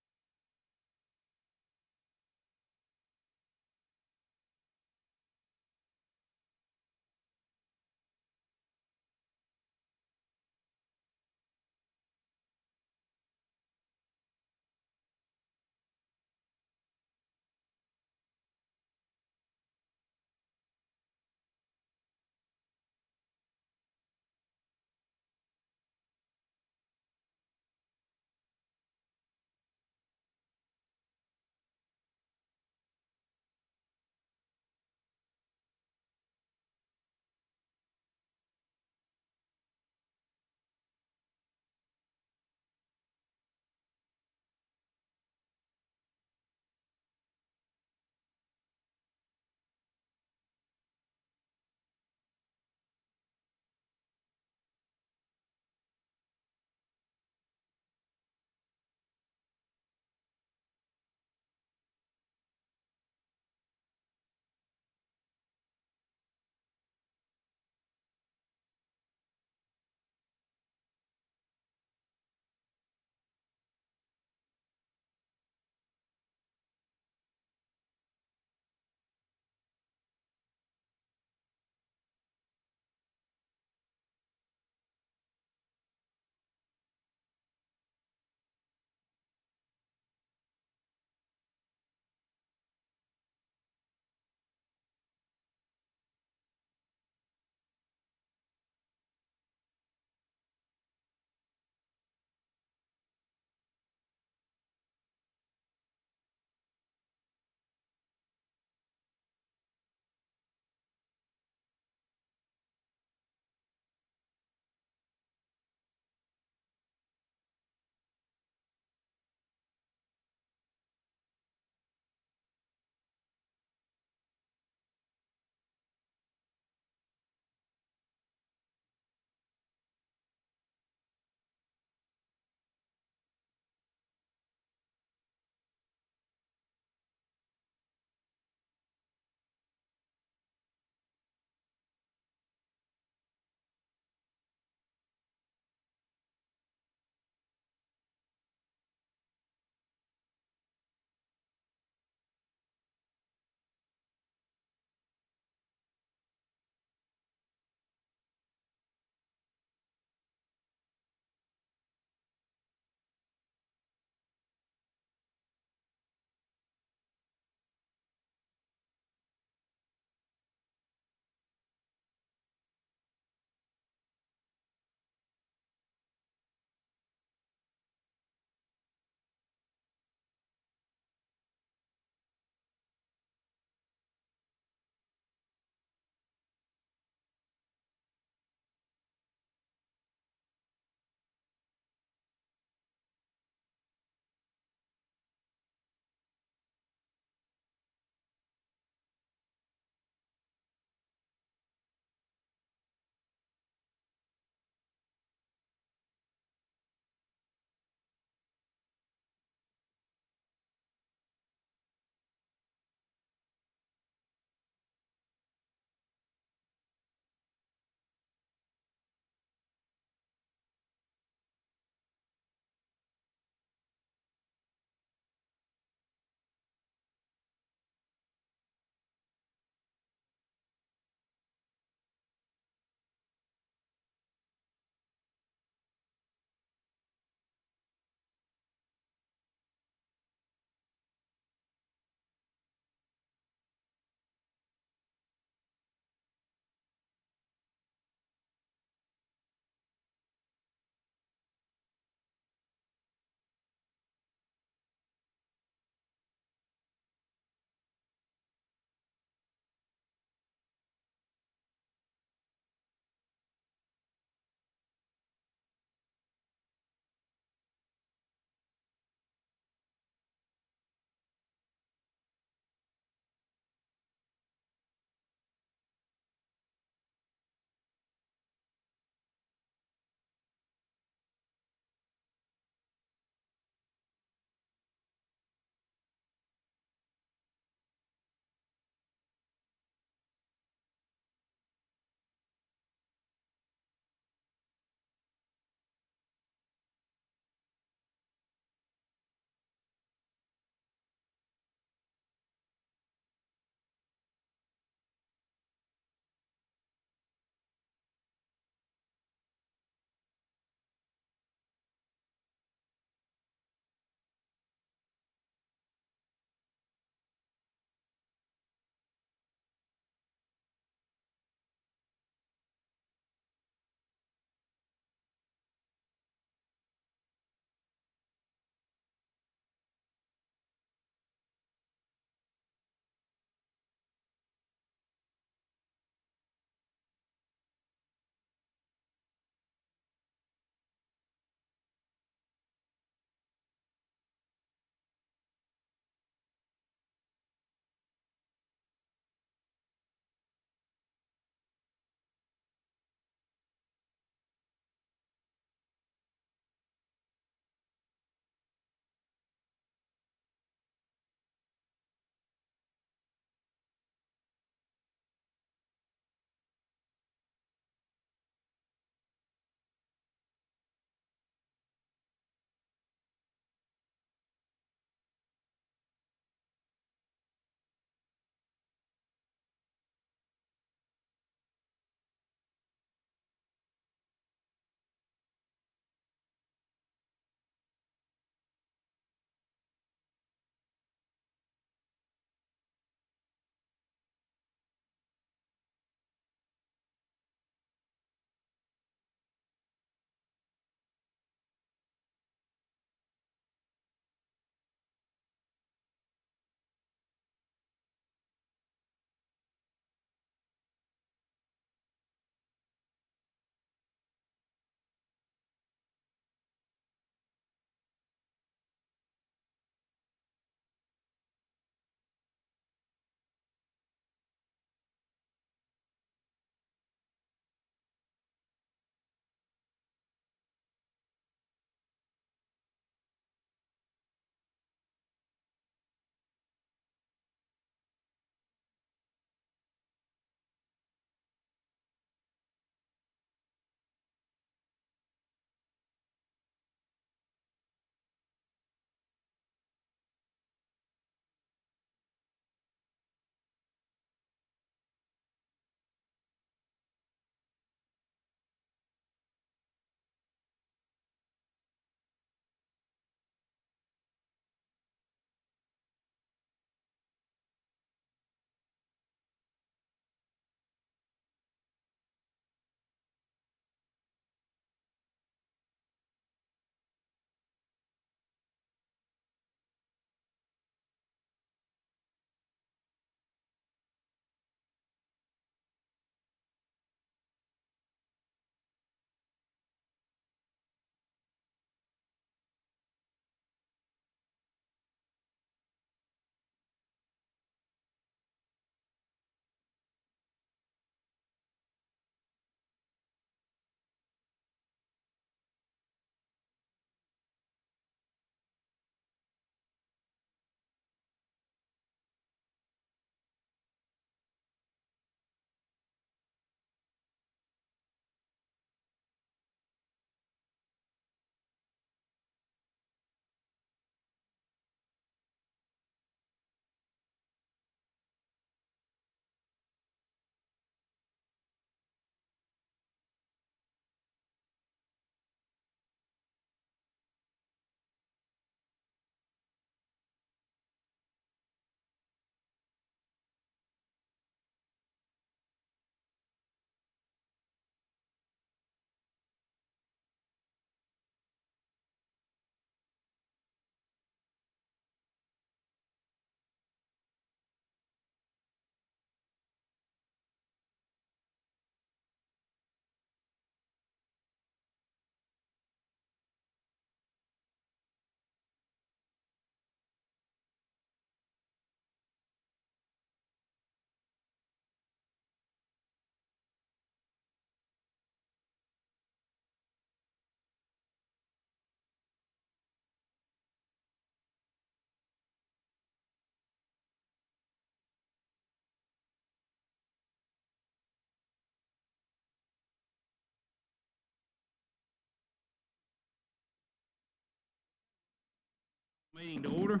Meeting to order.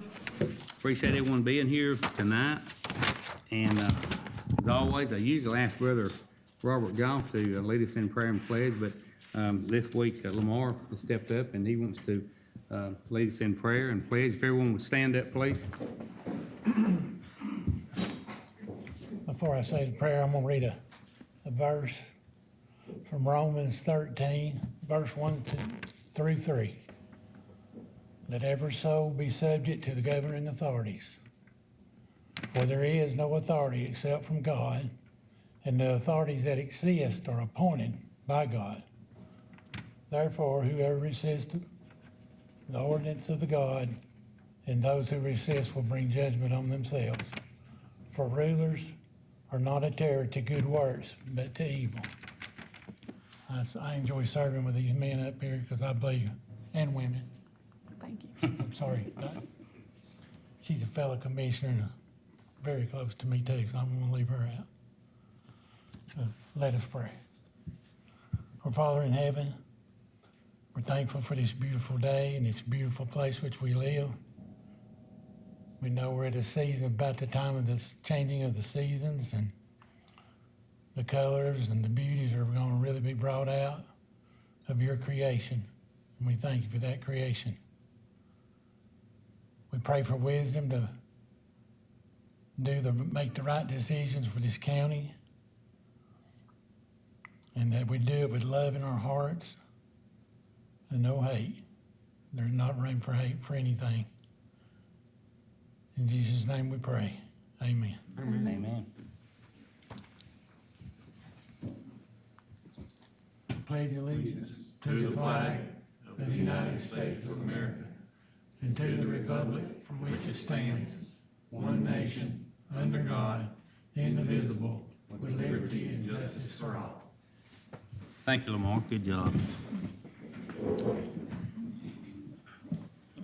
Appreciate everyone being here tonight. And as always, I usually ask Brother Robert Goff to lead us in prayer and pledge, but this week Lamar has stepped up and he wants to lead us in prayer and pledge. If everyone would stand up, please. Before I say the prayer, I'm gonna read a verse from Romans 13, verse 1 through 3. Let every soul be subject to the governing authorities. For there is no authority except from God, and the authorities that exist are appointed by God. Therefore, whoever resists the ordinance of the God, and those who resist will bring judgment on themselves. For rulers are not a terror to good works, but to evil. I enjoy serving with these men up here because I believe, and women. Thank you. I'm sorry. She's a fellow commissioner and very close to me too, so I'm gonna leave her out. Let us pray. Our Father in heaven, we're thankful for this beautiful day and this beautiful place which we live. We know we're at a season, about the time of this changing of the seasons, and the colors and the beauties are gonna really be brought out of your creation. And we thank you for that creation. We pray for wisdom to make the right decisions for this county, and that we do it with love in our hearts and no hate. There's not room for hate for anything. In Jesus' name we pray. Amen. Amen. Pledge allegiance to the flag of the United States of America and to the republic for which it stands, one nation, under God, indivisible, with liberty and justice for all. Thank you, Lamar. Good job.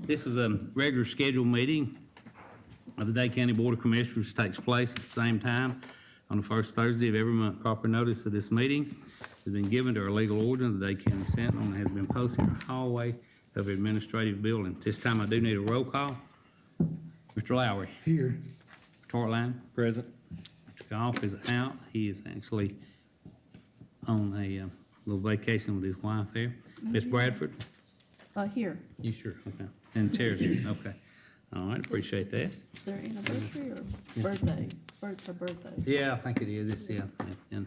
This is a regular scheduled meeting of the Dade County Board of Commissioners. Takes place at the same time on the first Thursday of every month. Proper notice of this meeting has been given to our legal order of the Dade County Sentinel and has been posted in the hallway of the administrative building. This time I do need a roll call. Mr. Lowry. Here. Hartline. Present. Mr. Goff is out. He is actually on a little vacation with his wife there. Ms. Bradford? Here, You sure? Okay. And Chair's here, okay. All right, appreciate that. their anniversary or birthday, her birthday. Yeah, I think it is, it's, yeah. And,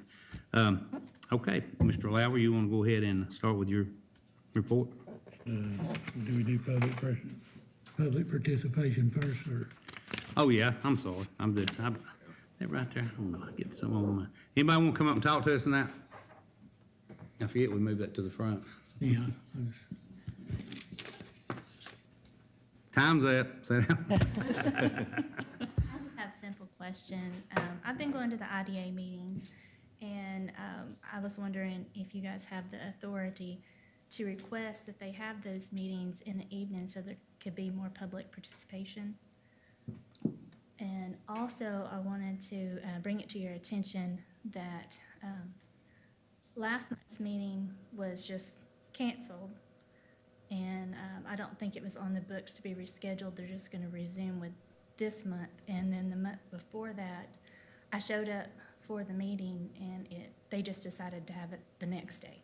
okay, Mr. Lowry, you want to go ahead and start with your report? Do we do public participation first, or? Oh, yeah, I'm sorry, I'm good. That right there, I don't know, I get some on my, anybody want to come up and talk to us tonight? I forget we moved that to the front. Yeah. Time's up, sit down. I just have a simple question. I've been going to the IDA meetings, and I was wondering if you guys have the authority to request that they have those meetings in the evening so there could be more public participation. And also, I wanted to bring it to your attention that last month's meeting was just canceled. And I don't think it was on the books to be rescheduled. They're just going to resume with this month. And then the month before that, I showed up for the meeting, and they just decided to have it the next day.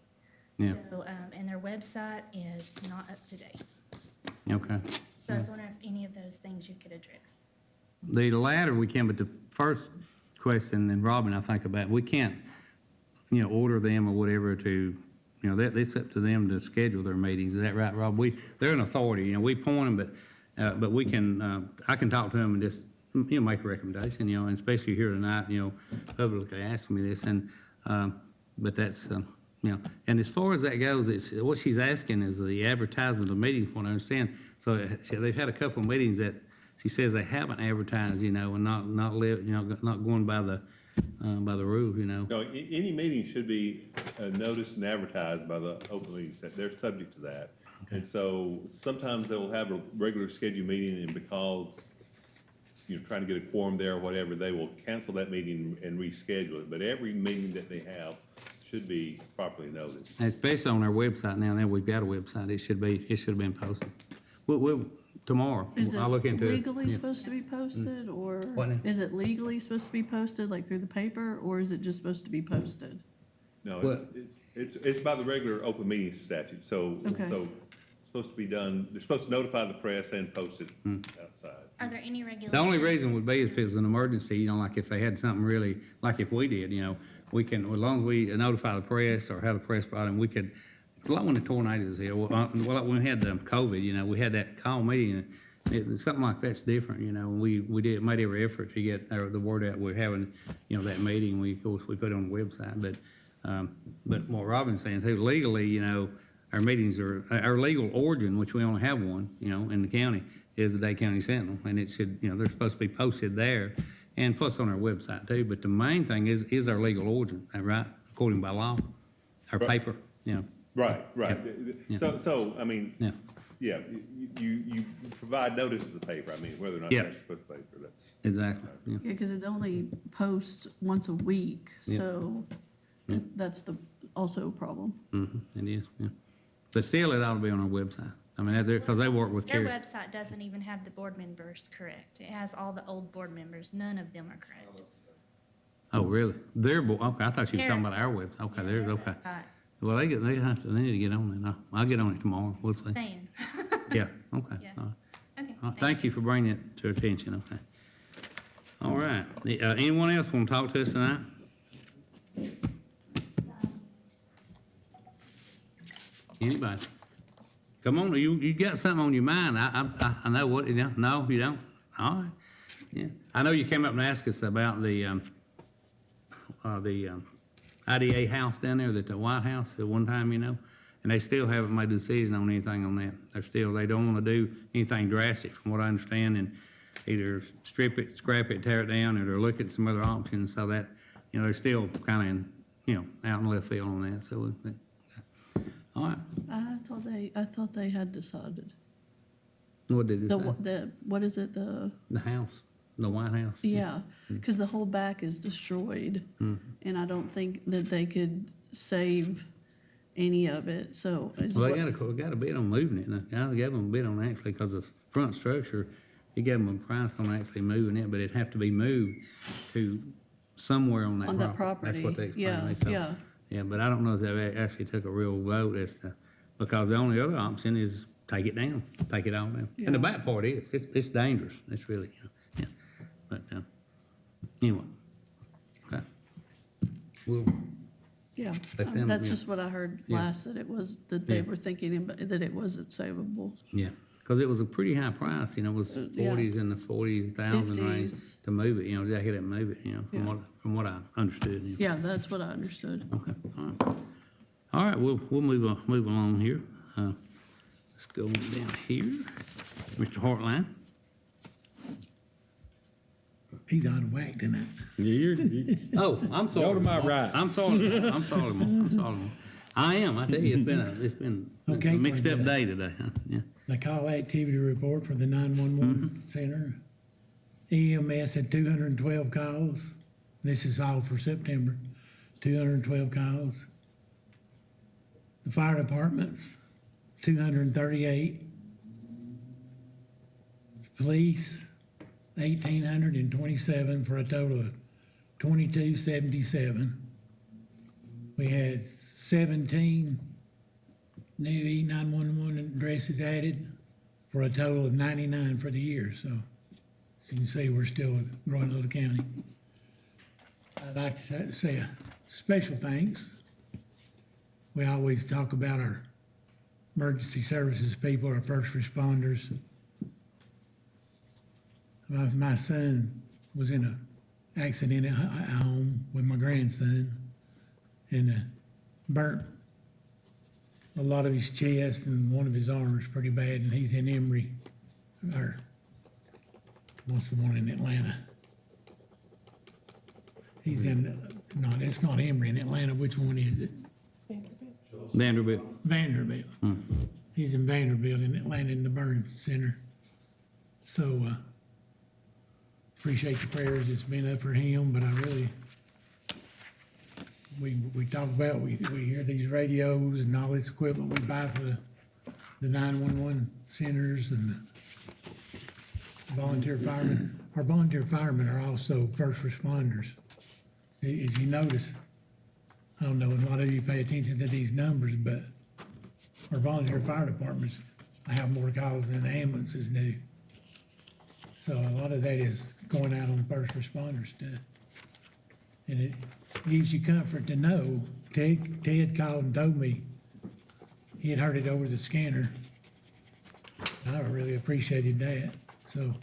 Yeah. So, and their website is not up to date. Okay. So I was wondering if any of those things you could address. The latter we can, but the first question, and Robin, I think about, we can't, order them or whatever to, it's up to them to schedule their meetings. Is that right, Rob? They're an authority, we point them, but we can, I can talk to them and just, make a recommendation, and especially here tonight, publicly asking me this, and, but that's, and as far as that goes, it's, what she's asking is the advertisement of the meeting, from what I understand. So they've had a couple of meetings that she says they haven't advertised, and not live, not going by the rules, No, any meeting should be noticed and advertised by the open meetings, that they're subject to that. Okay. And so sometimes they'll have a regular scheduled meeting, and because you're trying to get a quorum there or whatever, they will cancel that meeting and reschedule it. But every meeting that they have should be properly noticed. And especially on our website now we've got a website, it should have been posted. We'll tomorrow. Is I'll look it into it. legally Yeah. supposed to be posted, or What now? is it legally supposed to be posted, like through the paper, or is it just supposed to be posted? No, Well- it's by the regular open meeting statute, so, Okay. so it's supposed to be done, they're supposed to notify the press and post it outside. Are there any regulations? The only reason would be if it was an emergency, you know, like if they had something really, like if we did, you know, we can, as long as we notify the press or have the press brought in, we could, like when the tornadoes hit, well, when we had COVID, you know, we had that call meeting, and something like that's different, you know, we made every effort to get the word out, we're having, you know, that meeting, of course, we put it on the website, but what Robin's saying too, legally, you know, our meetings are, our legal origin, which we only have one, you know, in the county, is the Dade County Sentinel, and it should, you know, they're supposed to be posted there, and plus on our website too, but the main thing is our legal origin, right, according by law, our Right. paper, you know. Right, right. Yeah. So, I mean, Yeah. yeah, you provide notice to the paper, I mean, whether or not you Yeah. actually put the paper, that's. Exactly, yeah. Yeah, because it only posts once a week, Yeah. so Yeah. that's also a problem. It is, yeah. But still, it ought to be on our website. I mean, because they work with Their Carrie. website doesn't even have the board members correct. It has all the old board members. None of them are correct. Oh, really? Okay, I thought you were talking about our website. Okay, Their okay. website, Well, they need to get on it. I'll get on it tomorrow. We'll see. saying. Yeah, okay. Yeah. All right. Okay. Thank you for bringing it to attention, okay. All right. Anyone else want to talk to us tonight? Anybody? Come on, you got something on your mind. I know what, you know, no, you don't? All right, yeah. I know you came up and asked us about the IDA house down there, the White House at one time, you know, and they still haven't made a decision on anything on that. They don't want to do anything drastic, from what I understand, and either strip it, scrap it, tear it down, or they're looking at some other options, so that, you know, they're still kind of in, you know, out in left field on that, so, all right. I thought they had decided. What did it say? What is it, the House, the White House? yeah, because the whole back is destroyed, and I don't think that they could save any of it, so. Well, they got a bid on moving it, and I gave them a bid on actually, because the front structure, he gave them a price on actually moving it, but it'd have to be moved to somewhere on that property. On that property. That's what they explained to me, so. Yeah. Yeah, but I don't know if they actually took a real vote as to, because the only other option is take it down, take it all down. And the Yeah. back part is, it's dangerous, it's really, yeah, but, anyway. Okay. We'll, Yeah, Let them, that's yeah. just what I heard Yeah. last, that it was, that they Yeah. were thinking that it wasn't savable. yeah, because it was a pretty high price, you know, it was Yeah. 40s in the 40,000 range 50s. to move it, you know, jack it up and move it, you know, Yeah. from what I understood. You know. Yeah, that's what I understood. Okay, all right. All right, we'll move along here. Let's go down here. Mr. Hartline. He's out of whack tonight. You Oh, I'm sorry. Go to my Mark. right. I'm sorry. I'm sorry, Mark. I'm sorry, Mark. I am. I tell you, it's been Okay, a mixed for up the- day today, huh? Yeah. The call activity report for the 911 center. EMS had 212 calls. This is all for September. 212 calls. The fire departments, 238. Police, 1,827 for a total of 2,277. We had 17 new E911 addresses added for a total of 99 for the year, so you can see we're still a growing little county. I'd like to say a special thanks. We always talk about our emergency services people, our first responders. My son was in an accident at home with my grandson and burnt a lot of his chest and one of his arms pretty bad, and he's in Emory, or what's the one in Atlanta? He's in, no, it's not Emory in Atlanta. Which one is it? Vanderbilt. Vanderbilt. He's in Vanderbilt in Atlanta in the burn center. So, appreciate the prayers that's been up for him, but I really, we talk about, we hear these radios and all this equipment we buy for the 911 centers and volunteer firemen. Our volunteer firemen are also first responders. As you notice, I don't know, a lot of you pay attention to these numbers, but our volunteer fire departments have more calls than ambulances do. So a lot of that is going out on first responder stuff. And it gives you comfort to know, Ted called and told me he had heard it over the scanner. I really appreciated that, so.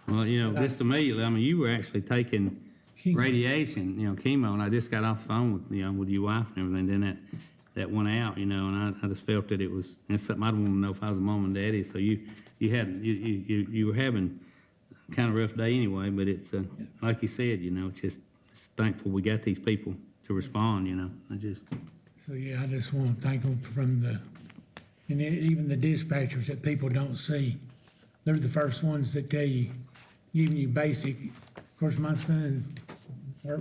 Well, just immediately, I mean, you were actually taking Chemo. radiation, chemo, and I just got off the phone with, with your wife and everything, then that went out, and I just felt that it's something I'd want to know if I was a mom and daddy, so you were having kind of rough day anyway, but it's, like you said, it's thankful we got these people to respond, So, yeah, I just want to thank them and even the dispatchers that people don't see. They're the first ones that tell you, giving you basic. Of course, my son,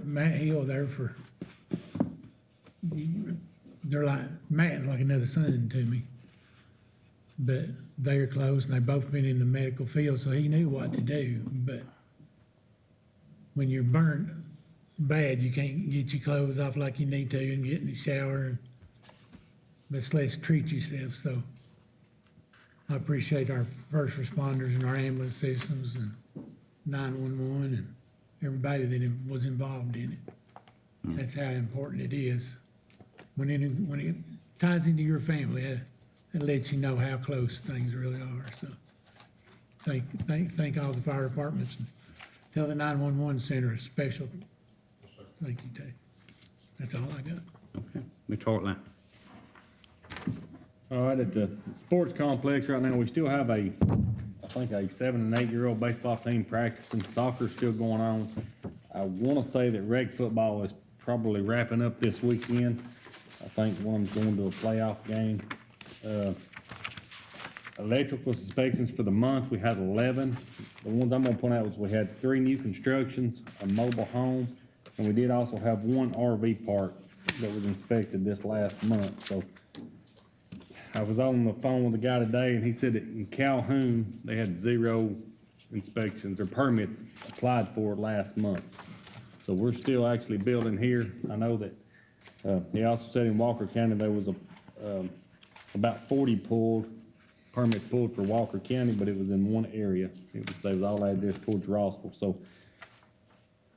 Matt Hill, Matt's like another son to me. But they're close and they've both been in the medical field, so he knew what to do. But when you're burnt bad, you can't get your clothes off like you need to and get in the shower. But let's treat yourself. So I appreciate our first responders and our ambulance systems and 911 and everybody that was involved in it. That's how important it is. When it ties into your family, it lets you know how close things really are. So thank all the fire departments and tell the 911 center a special thank you, Ted. That's all I got. Okay, Mr. Hartline. All right, at the sports complex right now, we still have I think a 7 and 8-year-old baseball team practicing. Soccer's still going on. I want to say that rec football is probably wrapping up this weekend. I think one's going to a playoff game. Electrical inspections for the month, we had 11. The ones I'm going to point out was we had 3 new constructions, a mobile home, and we did also have 1 RV park that was inspected this last month. So I was on the phone with a guy today, and he said that in Calhoun, they had 0 inspections or permits applied for last month. So we're still actually building here. I know that he also said in Walker County there was about 40 permits pulled for Walker County, but it was in one area. They was all addressed towards Rossville. So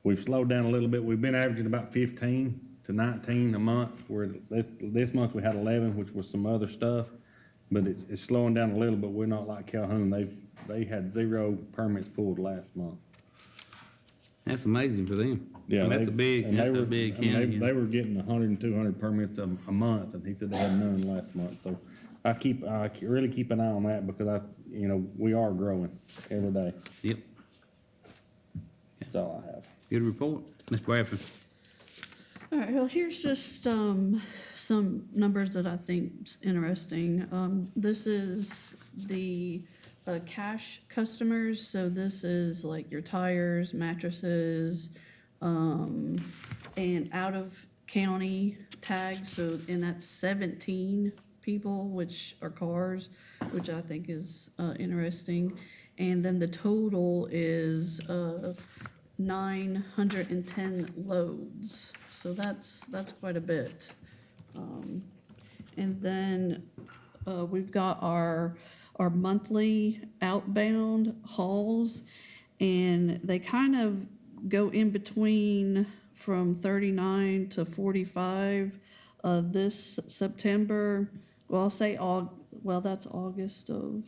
we've slowed down a little bit. We've been averaging about 15 to 19 a month, where this month we had 11, which was some other stuff, but it's slowing down a little, but we're not like Calhoun. They had 0 permits pulled last month. That's amazing for them. Yeah, that's a big county. They were getting 100 and 200 permits a month, and he said they had none last month. So I really keep an eye on that, because we are growing every day. Yep. That's all I have. Good report, Mr. Bradford. All right, well, here's just some numbers that I think is interesting. This is the cash customers, so this is like your tires, mattresses, and out of county tags, and that's 17 people, which are cars, which I think is interesting. And then the total is 910 loads. So that's quite a bit. And then we've got our monthly outbound hauls, and they kind of go in between from 39 to 45 this September. Well, I'll say that's August of,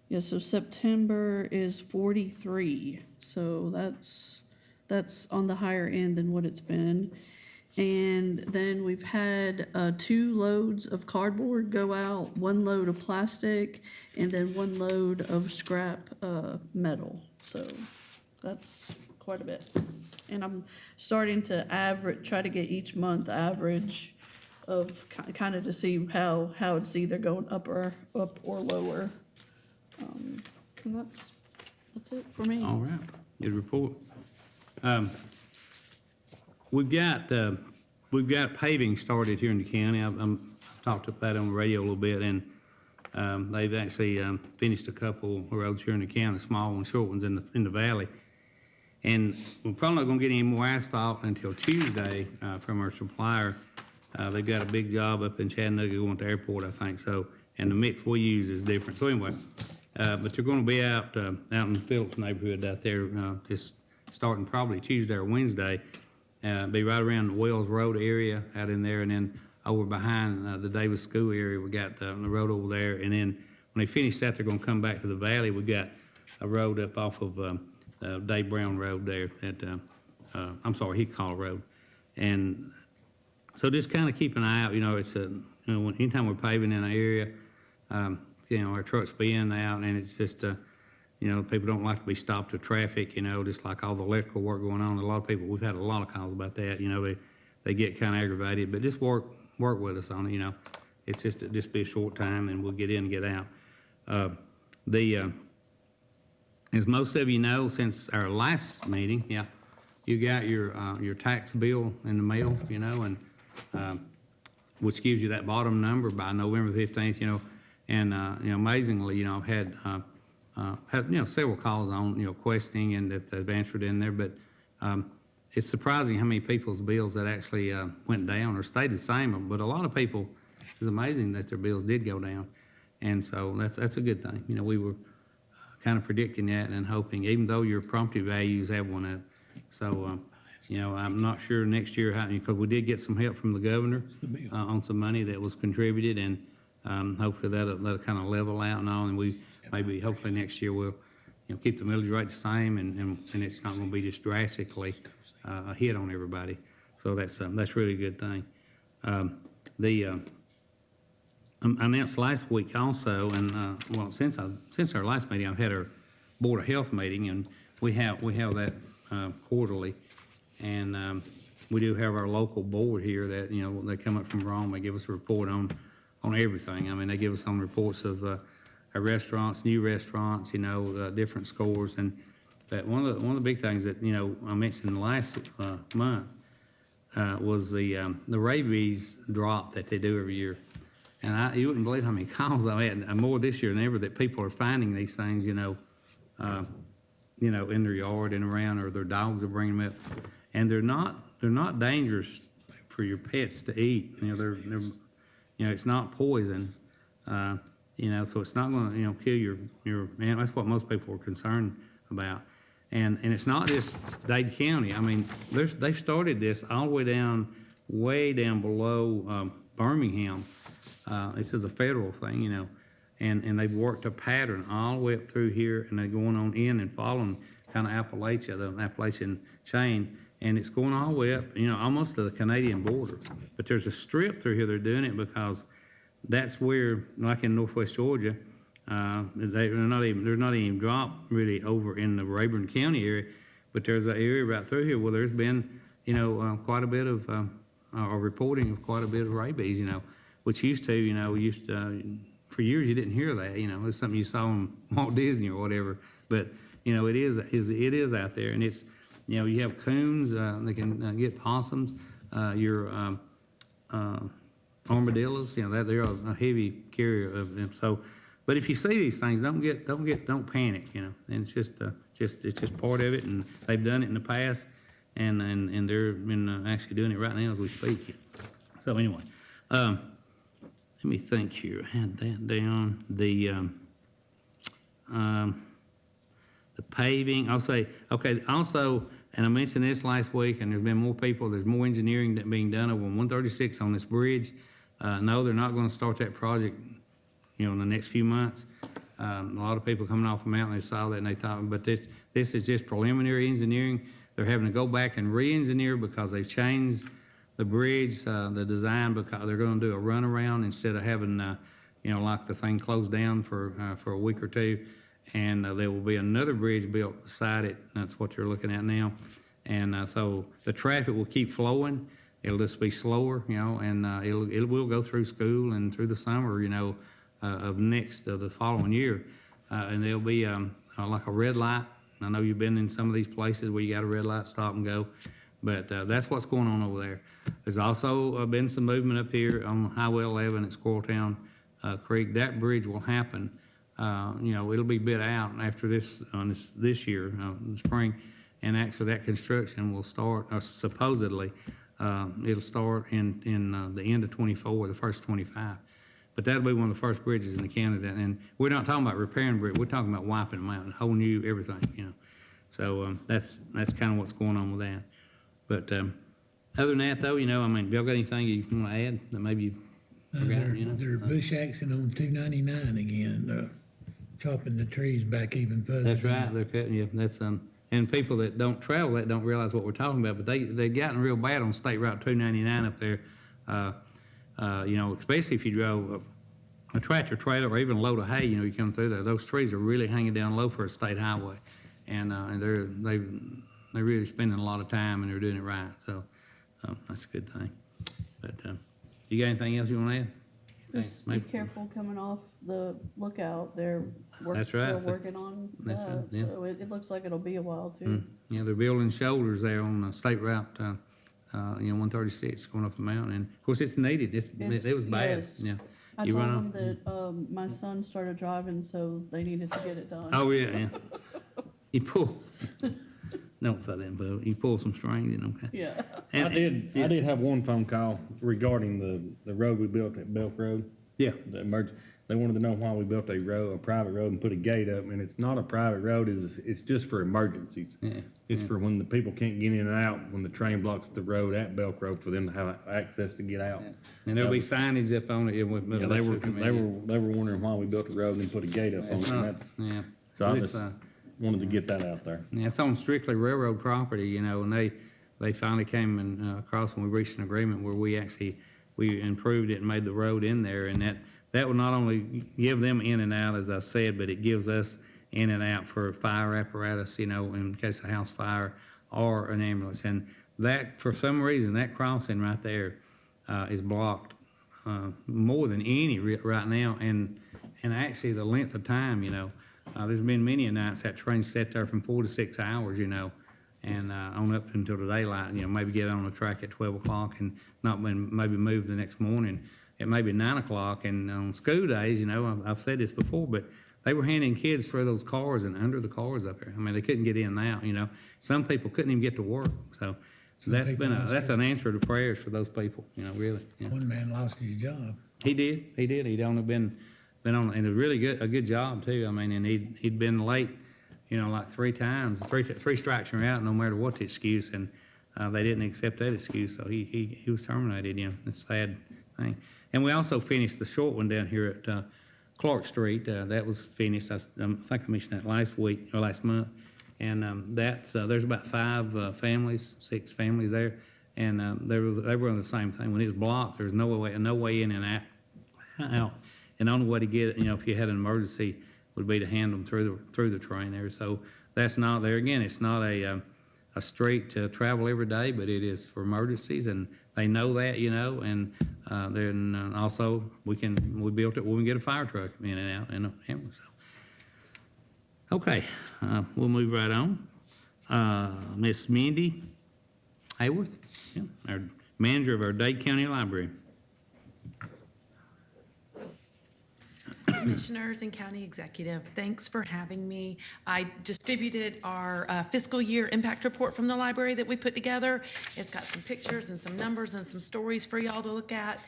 yeah, so September is 43. So that's on the higher end than what it's been. And then we've had 2 loads of cardboard go out, 1 load of plastic, and then 1 load of scrap metal. So that's quite a bit. And I'm starting to try to get each month average of kind of to see how it's either going up or lower. And that's it for me. All right, good report. We've got paving started here in the county. I've talked about that on the radio a little bit, and They've actually, finished a couple roads here in the county, small ones, short ones in the valley. And we're probably not gonna get any more asphalt until Tuesday, from our supplier. They've got a big job up in Chattanooga going to the airport, I think, so, and the mix we use is different. So anyway, but they're gonna be out in the Phillips neighborhood out there, just starting probably Tuesday or Wednesday. Be right around the Wells Road area out in there, and then over behind the Davis School area, we got the road over there. And then when they finish that, they're gonna come back to the valley. We got a road up off of Dade Brown Road there at, I'm sorry, Heath Call Road. And so just kind of keep an eye out, it's anytime we're paving in an area, our trucks be in and out, and it's just, people don't like to be stopped with traffic, just like all the electrical work going on. A lot of people, we've had a lot of calls about that, they get kind of aggravated, but just work with us on it, It's just be a short time and we'll get in and get out. As most of you know, since our last meeting, you got your tax bill in the mail, and which gives you that bottom number by November 15th, and amazingly, I've had several calls on, questioning and that they've answered in there, but it's surprising how many people's bills that actually went down or stayed the same, but a lot of people, it's amazing that their bills did go down, and so that's a good thing. We were kind of predicting that and hoping, even though your property values have went up. So, I'm not sure next year how, because we did get some help from the governor on some money that was contributed, and hopefully that'll kind of level out and all, and we maybe hopefully next year we'll keep the millage rate the same, and it's not going to be just drastically a hit on everybody. So that's really a good thing. I announced last week also, and since our last meeting, I've had our Board of Health meeting, and we have that quarterly, and we do have our local board here that they come up from Rome. They give us a report on everything. I mean, they give us on reports of our restaurants, new restaurants, different scores, and that one of the big things that I mentioned last month was the rabies drop that they do every year. And you wouldn't believe how many calls I had, more this year than ever, that people are finding these things, in their yard and around, or their dogs are bringing them up, and they're not dangerous for your pets to eat. They're it's not poison, so it's not going to kill your man. That's what most people are concerned about, and it's not just Dade County. I mean, they've started this all the way down below Birmingham. This is a federal thing, and they've worked a pattern all the way up through here, and they're going on in and following kind of Appalachia, the Appalachian chain, and it's going all the way up, almost to the Canadian border. But there's a strip through here. They're doing it because that's where, like in Northwest Georgia, they're not even dropped really over in the Rayburn County area, but there's an area right through here where there's been, quite a bit of reporting of quite a bit of rabies, which used to, for years you didn't hear that, it's something you saw on Walt Disney or whatever, but, it is out there, and it's, you have coons, they can get possums, your armadillos, they're a heavy carrier of them. So, but if you see these things, don't panic, and it's just part of it, and they've done it in the past, and they're actually doing it right now as we speak. So anyway, let me think here. I had that down. The paving, I'll say, okay, also, and I mentioned this last week, and there's been more people, there's more engineering that being done over on 136 on this bridge. No, they're not going to start that project, in the next few months. A lot of people coming off the mountain, they saw that and they thought, but this is just preliminary engineering. They're having to go back and re-engineer because they've changed the bridge, the design, because they're going to do a runaround instead of having, like the thing closed down for a week or two. And there will be another bridge built beside it. That's what you're looking at now. And so the traffic will keep flowing. It'll just be slower, and it will go through school and through the summer, of the following year. And there'll be like a red light. I know you've been in some of these places where you got a red light, stop and go. But that's what's going on over there. There's also been some movement up here on Highway 11 at Squirreltown. Creek. That bridge will happen, it'll be bid out after this year, in the spring. And actually that construction will start, supposedly, it'll start in the end of 24, the first 25. But that'll be one of the first bridges in the county and we're not talking about repairing bridge, we're talking about wiping them out, whole new everything, So, that's kind of what's going on with that. But, other than that though, if y'all got anything you want to add that maybe you forgot, They're bush axing on 299 again, chopping the trees back even further. That's right, they're cutting, yeah, that's, and people that don't travel that don't realize what we're talking about, but they've gotten real bad on State Route 299 up there. Especially if you drove a tractor trailer or even a load of hay, you come through there, those trees are really hanging down low for a state highway. And they're really spending a lot of time and they're doing it right, so, that's a good thing. But, you got anything else you want to add? Just be careful coming off the lookout. They're That's right. still working on That's that, right, yeah. so it looks like it'll be a while too. Yeah, they're building shoulders there on State Route, 136 going up the mountain. And of course, it's needed. It was bad. Yes. Yeah. I You told run them that, my son started driving, so they needed to get it done. Oh, yeah. You pull. Don't say that, but you pull some strings and okay. Yeah. And, I did have one phone call regarding the road we built at Belk Road. Yeah. The emergency. They wanted to know why we built a private road and put a gate up, and it's not a private road, it's just for emergencies. Yeah. It's for when the people can't get in and out, when the train blocks the road at Belk Road for them to have access to get out. Yeah. And there'll be signage up on it. Yeah, they were wondering why we built the road and then put a gate up on it. And that's, Yeah. so I It's, just wanted to get that out there. Yeah, it's on strictly railroad property, and they finally came across when we reached an agreement where we improved it and made the road in there, and that would not only give them in and out, as I said, but it gives us in and out for fire apparatus, in case of house fire or an ambulance. And that, for some reason, that crossing right there is blocked more than any right now, and actually the length of time, there's been many nights that train sat there from 4 to 6 hours, and on up until the daylight, maybe get on the track at 12 o'clock and not been maybe moved the next morning at maybe 9 o'clock. And on school days, I've said this before, but they were handing kids through those cars and under the cars up there. I mean, they couldn't get in and out, Some people couldn't even get to work. So that's an answer to prayers for those people, really. Yeah. One man lost his job. He did. He'd only been on, and a good job too. I mean, and he'd been late, like 3 times, three strikes and you're out, no matter what the excuse, and they didn't accept that excuse, so he was terminated. It's a sad thing. And we also finished the short one down here at Clark Street. That was finished. I think I mentioned that last week or last month, and there's about 6 families there, and they were on the same thing. When it was blocked, there's no way in and out. And the only way to get it, if you had an emergency, would be to hand them through the train there. So that's not there. Again, it's not a street to travel every day, but it is for emergencies, and they know that, and then also we built it when we get a fire truck in and out and a ambulance. So, okay, we'll move right on. Miss Mindy Hayworth, our manager of our Dade County Library. Commissioners and County Executive, thanks for having me. I distributed our fiscal year impact report from the library that we put together. It's got some pictures and some numbers and some stories for y'all to look at.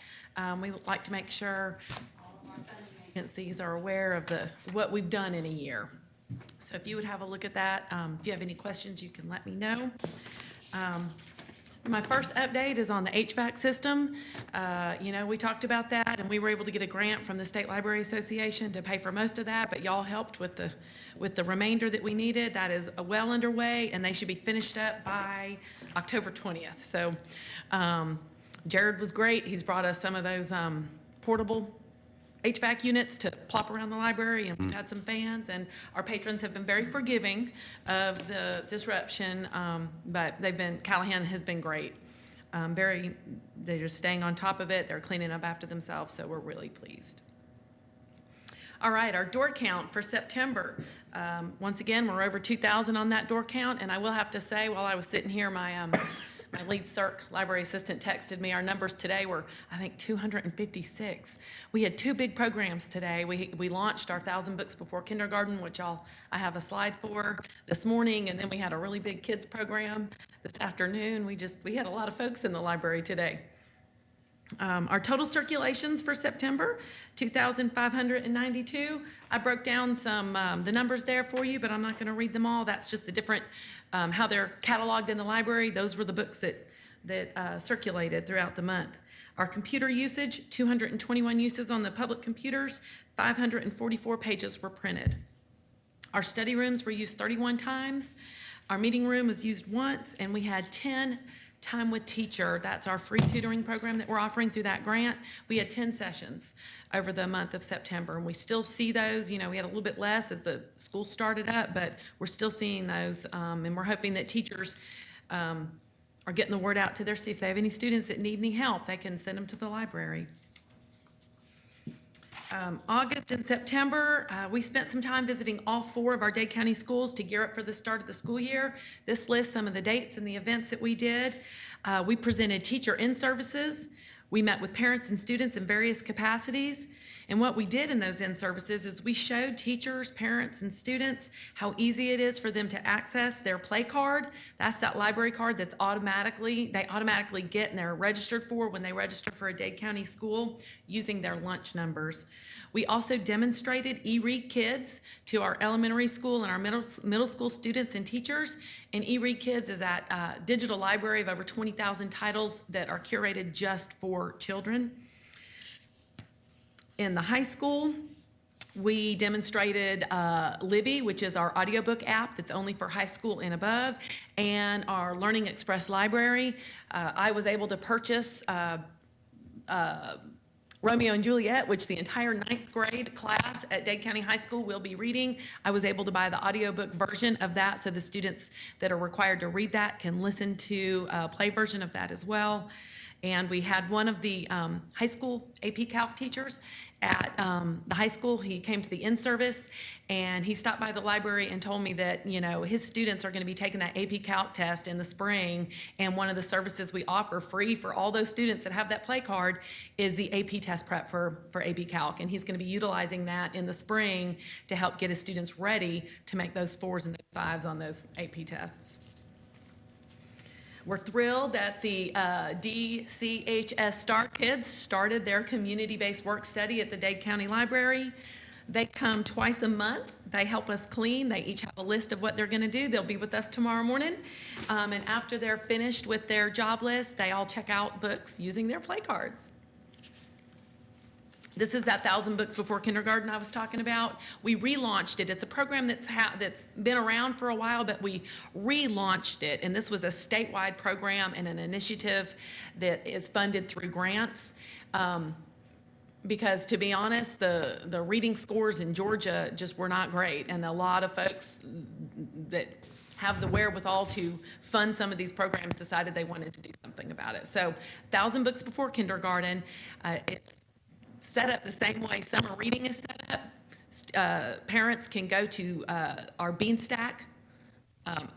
We like to make sure all of our funding agencies are aware of what we've done in a year. So if you would have a look at that, if you have any questions, you can let me know. My first update is on the HVAC system. We talked about that, and we were able to get a grant from the State Library Association to pay for most of that, but y'all helped with the remainder that we needed. That is well underway, and they should be finished up by October 20th. So Jared was great. He's brought us some of those portable HVAC units to plop around the library, and we've had some fans, and our patrons have been very forgiving of the disruption, but Callahan has been great. They're just staying on top of it. They're cleaning up after themselves, so we're really pleased. All right, our door count for September. Once again, we're over 2,000 on that door count, and I will have to say, while I was sitting here, my lead circ library assistant texted me, our numbers today were, I think, 256. We had 2 big programs today. We launched our 1,000 Books Before Kindergarten, which I have a slide for this morning, and then we had a really big kids program this afternoon. We had a lot of folks in the library today. Our total circulations for September, 2,592. I broke down the numbers there for you, but I'm not going to read them all. That's just the different, how they're cataloged in the library. Those were the books that circulated throughout the month. Our computer usage, 221 uses on the public computers, 544 pages were printed. Our study rooms were used 31 times. Our meeting room was used once, and we had 10 Time with Teacher. That's our free tutoring program that we're offering through that grant. We had 10 sessions over the month of September, and we still see those. We had a little bit less as the school started up, but we're still seeing those, and we're hoping that teachers are getting the word out to their students. If they have any students that need any help, they can send them to the library. August and September, we spent some time visiting all 4 of our Dade County schools to gear up for the start of the school year. This lists some of the dates and the events that we did. We presented teacher in-services. We met with parents and students in various capacities. And what we did in those in-services is we showed teachers, parents, and students how easy it is for them to access their play card. That's that library card that's they automatically get and they're registered for when they register for a Dade County school using their lunch numbers. We also demonstrated eRead Kids to our elementary school and our middle school students and teachers. And eRead Kids is that digital library of over 20,000 titles that are curated just for children. In the high school, we demonstrated Libby, which is our audiobook app that's only for high school and above, and our Learning Express library. I was able to purchase Romeo and Juliet, which the entire 9th grade class at Dade County High School will be reading. I was able to buy the audiobook version of that, so the students that are required to read that can listen to a play version of that as well. And we had one of the high school AP Calc teachers at the high school. He came to the in-service, and he stopped by the library and told me that, his students are going to be taking that AP Calc test in the spring, and one of the services we offer free for all those students that have that play card is the AP test prep for AP Calc, and he's going to be utilizing that in the spring to help get his students ready to make those 4s and those 5s on those AP tests. We're thrilled that the DCHS Star Kids started their community-based work study at the Dade County Library. They come twice a month. They help us clean. They each have a list of what they're going to do. They'll be with us tomorrow morning. And after they're finished with their job list, they all check out books using their play cards. This is that 1,000 Books Before Kindergarten I was talking about. We relaunched it. It's a program that's been around for a while, but we relaunched it. And this was a statewide program and an initiative that is funded through grants. Because to be honest, the reading scores in Georgia just were not great. And a lot of folks that have the wherewithal to fund some of these programs decided they wanted to do something about it. So 1,000 Books Before Kindergarten, it's set up the same way summer reading is set up. Parents can go to our Beanstack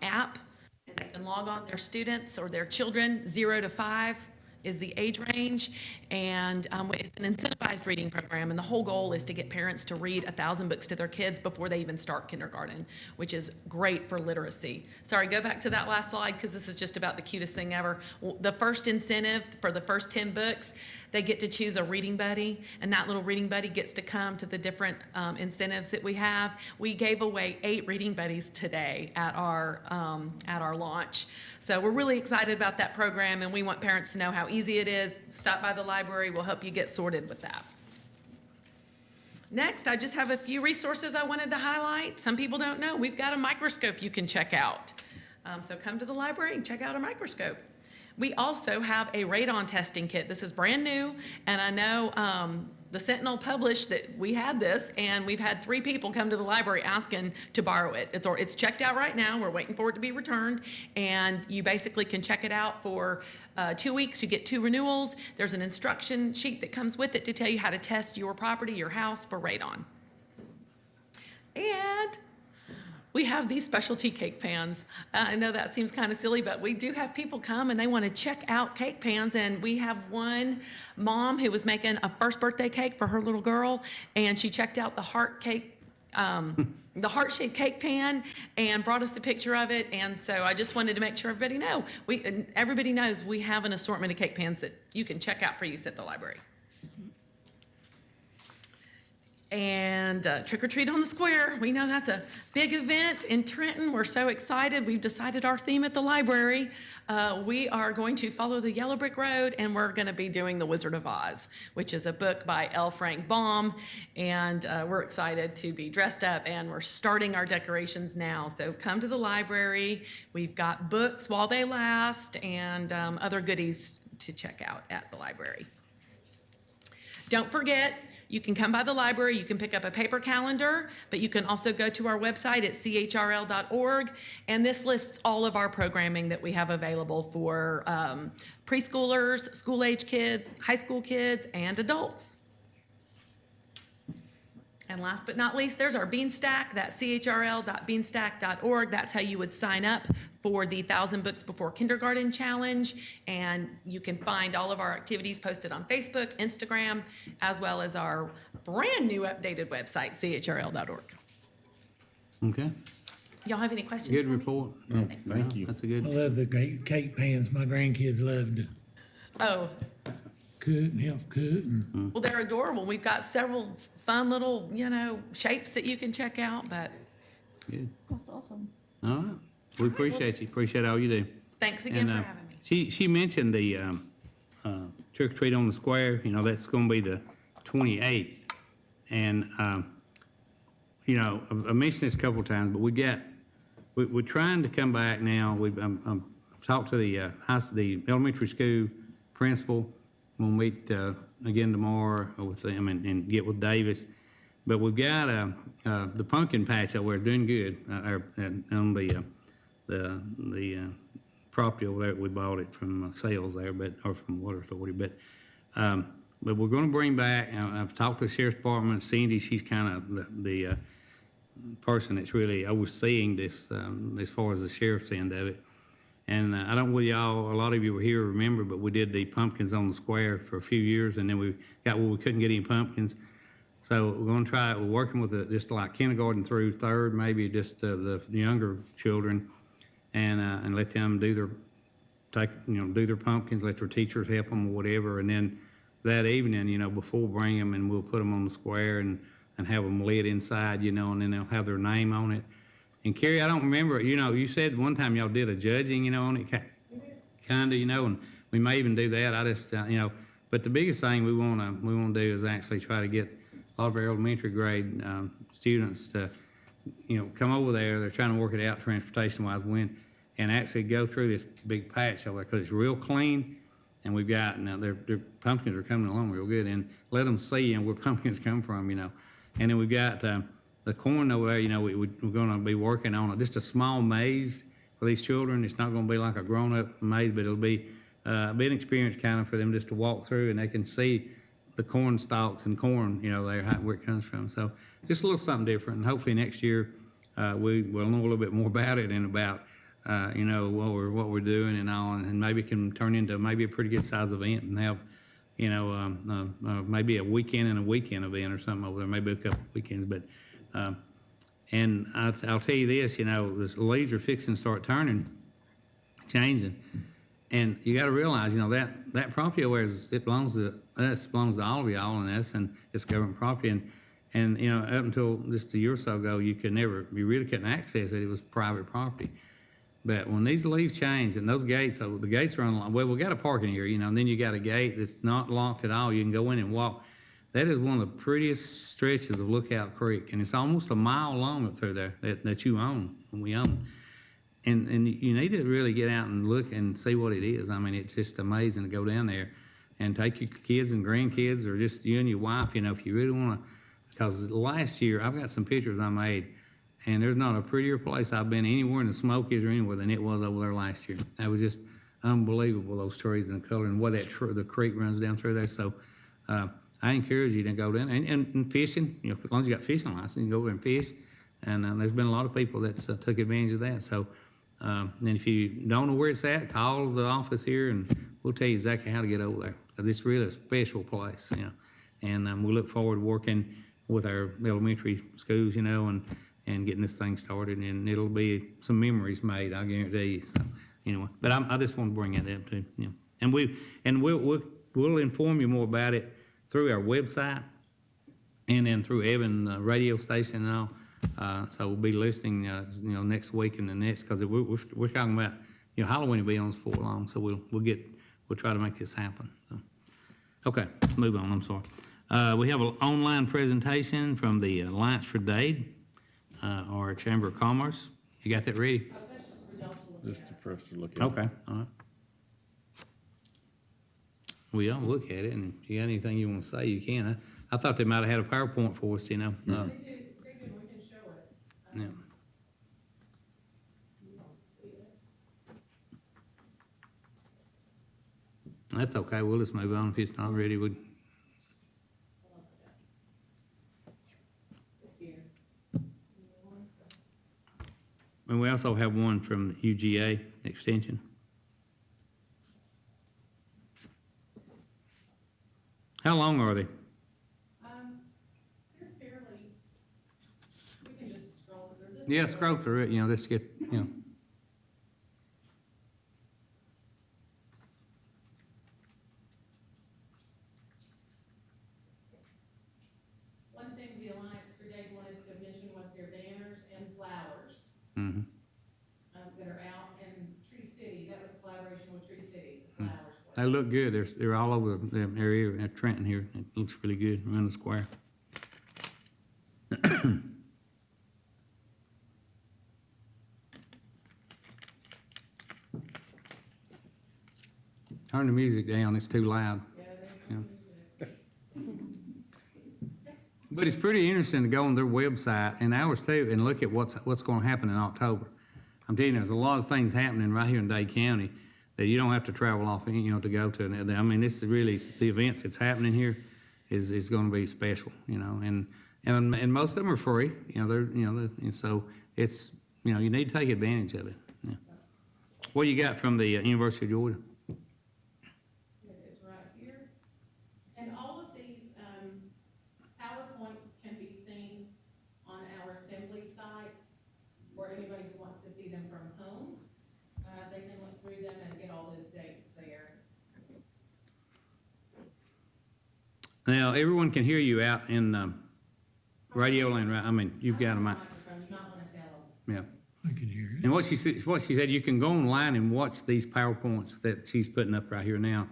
app, and they can log on their students or their children. 0 to 5 is the age range, and it's an incentivized reading program, and the whole goal is to get parents to read 1,000 books to their kids before they even start kindergarten, which is great for literacy. Sorry, go back to that last slide, because this is just about the cutest thing ever. The first incentive for the first 10 books, they get to choose a reading buddy, and that little reading buddy gets to come to the different incentives that we have. We gave away 8 reading buddies today at our launch. So we're really excited about that program, and we want parents to know how easy it is. Stop by the library. We'll help you get sorted with that. Next, I just have a few resources I wanted to highlight. Some people don't know. We've got a microscope you can check out. So come to the library and check out a microscope. We also have a radon testing kit. This is brand new, and I know the Sentinel published that we had this, and we've had 3 people come to the library asking to borrow it. It's checked out right now. We're waiting for it to be returned, and you basically can check it out for 2 weeks. You get 2 renewals. There's an instruction sheet that comes with it to tell you how to test your property, your house, for radon. And we have these specialty cake pans. I know that seems kind of silly, but we do have people come and they want to check out cake pans. And we have one mom who was making a first birthday cake for her little girl, and she checked out the heart cake, the heart-shaped cake pan, and brought us a picture of it. And so I just wanted to make sure everybody knows we have an assortment of cake pans that you can check out for use at the library. And Trick or Treat on the Square. We know that's a big event in Trenton. We're so excited. We've decided our theme at the library. We are going to follow the Yellow Brick Road, and we're going to be doing The Wizard of Oz, which is a book by L. Frank Baum. And we're excited to be dressed up, and we're starting our decorations now. So come to the library. We've got books while they last, and other goodies to check out at the library. Don't forget, you can come by the library, you can pick up a paper calendar, but you can also go to our website at chrl.org, and this lists all of our programming that we have available for preschoolers, school-age kids, high school kids, and adults. And last but not least, there's our Beanstack, that's chrl.beanstack.org. That's how you would sign up for the 1,000 Books Before Kindergarten Challenge. And you can find all of our activities posted on Facebook, Instagram, as well as our brand new updated website, chrl.org. Okay, Y'all have any questions? good for me? report. Thank you. That's a I good, love the cake pans. My grandkids love to Oh, cook and help cook and well, they're adorable. We've got several fun little, shapes that you can check out, but good. That's awesome. All right, we appreciate you, appreciate all you do. thanks again And for having me. she mentioned the trick or treat on the square, that's going to be the 28th. And, I mentioned this a couple of times, but we're trying to come back now. We've talked to the elementary school principal. We'll meet again tomorrow with them and get with Davis. But we've got the pumpkin patch over there doing good on the property over there. We bought it from sales there, or from Water Authority. But we're going to bring back. I've talked to the sheriff's department. Cindy, she's kind of the person that's really overseeing this as far as the sheriff's end of it. And I don't know whether y'all, a lot of you were here, remember, but we did the pumpkins on the square for a few years, and then we got where we couldn't get any pumpkins. So we're going to try it. We're working with just like kindergarten through third, maybe just the younger children, and let them do their pumpkins, let their teachers help them or whatever. And then that evening, before bring them, and we'll put them on the square and have them lit inside, and then they'll have their name on it. And Carrie, I don't remember, you said one time y'all did a judging, on it, kind of, and we may even do that. I just, but the biggest thing we want to do is actually try to get a lot of our elementary grade students to, come over there. They're trying to work it out transportation-wise, and actually go through this big patch over there, because it's real clean, and we've got, now their pumpkins are coming along real good, and let them see, where pumpkins come from, And then we've got the corn over there, we're going to be working on just a small maze for these children. It's not going to be like a grown-up maze, but it'll be an experience kind of for them just to walk through, and they can see the corn stalks and corn, there, where it comes from. So just a little something different, and hopefully next year we will know a little bit more about it and about, what we're doing and all, and maybe it can turn into maybe a pretty good size event and have, maybe a weekend and a weekend event or something over there, maybe a couple weekends, but. And I'll tell you this, the leaves are fixing to start changing. And you got to realize, that property over there, it belongs to us, belongs to all of y'all and us, and it's government property. And up until just a year or so ago, you really couldn't access it. It was private property. But when these leaves change and those gates, so the gates are unlocked, well, we got a parking area, and then you got a gate that's not locked at all. You can go in and walk. That is one of the prettiest stretches of Lookout Creek, and it's almost a mile long up through there that you own, and we own. And you need to really get out and look and see what it is. I mean, it's just amazing to go down there and take your kids and grandkids, or just you and your wife, if you really want to. Because last year, I've got some pictures I made, and there's not a prettier place I've been anywhere in the Smokies or anywhere than it was over there last year. That was just unbelievable, those trees and the color, and what the creek runs down through there. So, I encourage you to go down and fishing, as long as you got fishing license, you can go over and fish. And there's been a lot of people that's took advantage of that. So, and if you don't know where it's at, call the office here and we'll tell you exactly how to get over there. 'Cause it's really a special place, you know. And we look forward to working with our elementary schools, you know, and getting this thing started. And it'll be some memories made, I guarantee you. So, anyway, but I just want to bring that up too, you know. And we'll inform you more about it through our website and then through Evan radio station and all. So we'll be listing, you know, next week and the next, because we're talking about, you know, Halloween will be on us for long, so we'll try to make this happen. So. Okay, let's move on. I'm sorry. We have an online presentation from the Alliance for Dade, our Chamber of Commerce. You got that ready? Just for us to look at. Okay, all right. Well, y'all look at it, and if you got anything you want to say, you can. I thought they might have had a PowerPoint for us, you know. They do, we can show it. Yeah. That's okay, we'll just move on if it's not ready. And we also have one from UGA Extension. How long are they? They're fairly, we can just scroll through this. Yeah, scroll through it, you know, let's get, you know. One thing the Alliance for Dade wanted to mention was their banners and flowers Mm-hmm. that are out in Tree City. That was a collaboration with Tree City, the flowers. They look good, they're all over the area at Trenton here, it looks really good around the square. Turn the music down, it's too loud. Yeah. But it's pretty interesting to go on their website and ours too and look at what's going to happen in October. I'm telling you, there's a lot of things happening right here in Dade County that you don't have to travel off, you know, to go to. And I mean, this is really, the events that's happening here is going to be special, you know, and most of them are free, you know, and so it's, you know, you need to take advantage of it. Yeah. What you got from the University of Georgia? It's right here. And all of these PowerPoints can be seen on our assembly site for anybody who wants to see them from home. They can look through them and get all those dates there. Now, everyone can hear you out in radio land, right? I mean, you've got them out. Microphone, you might want to tell them. Yeah. I can hear it. And what she said, you can go online and watch these PowerPoints that she's putting up right here now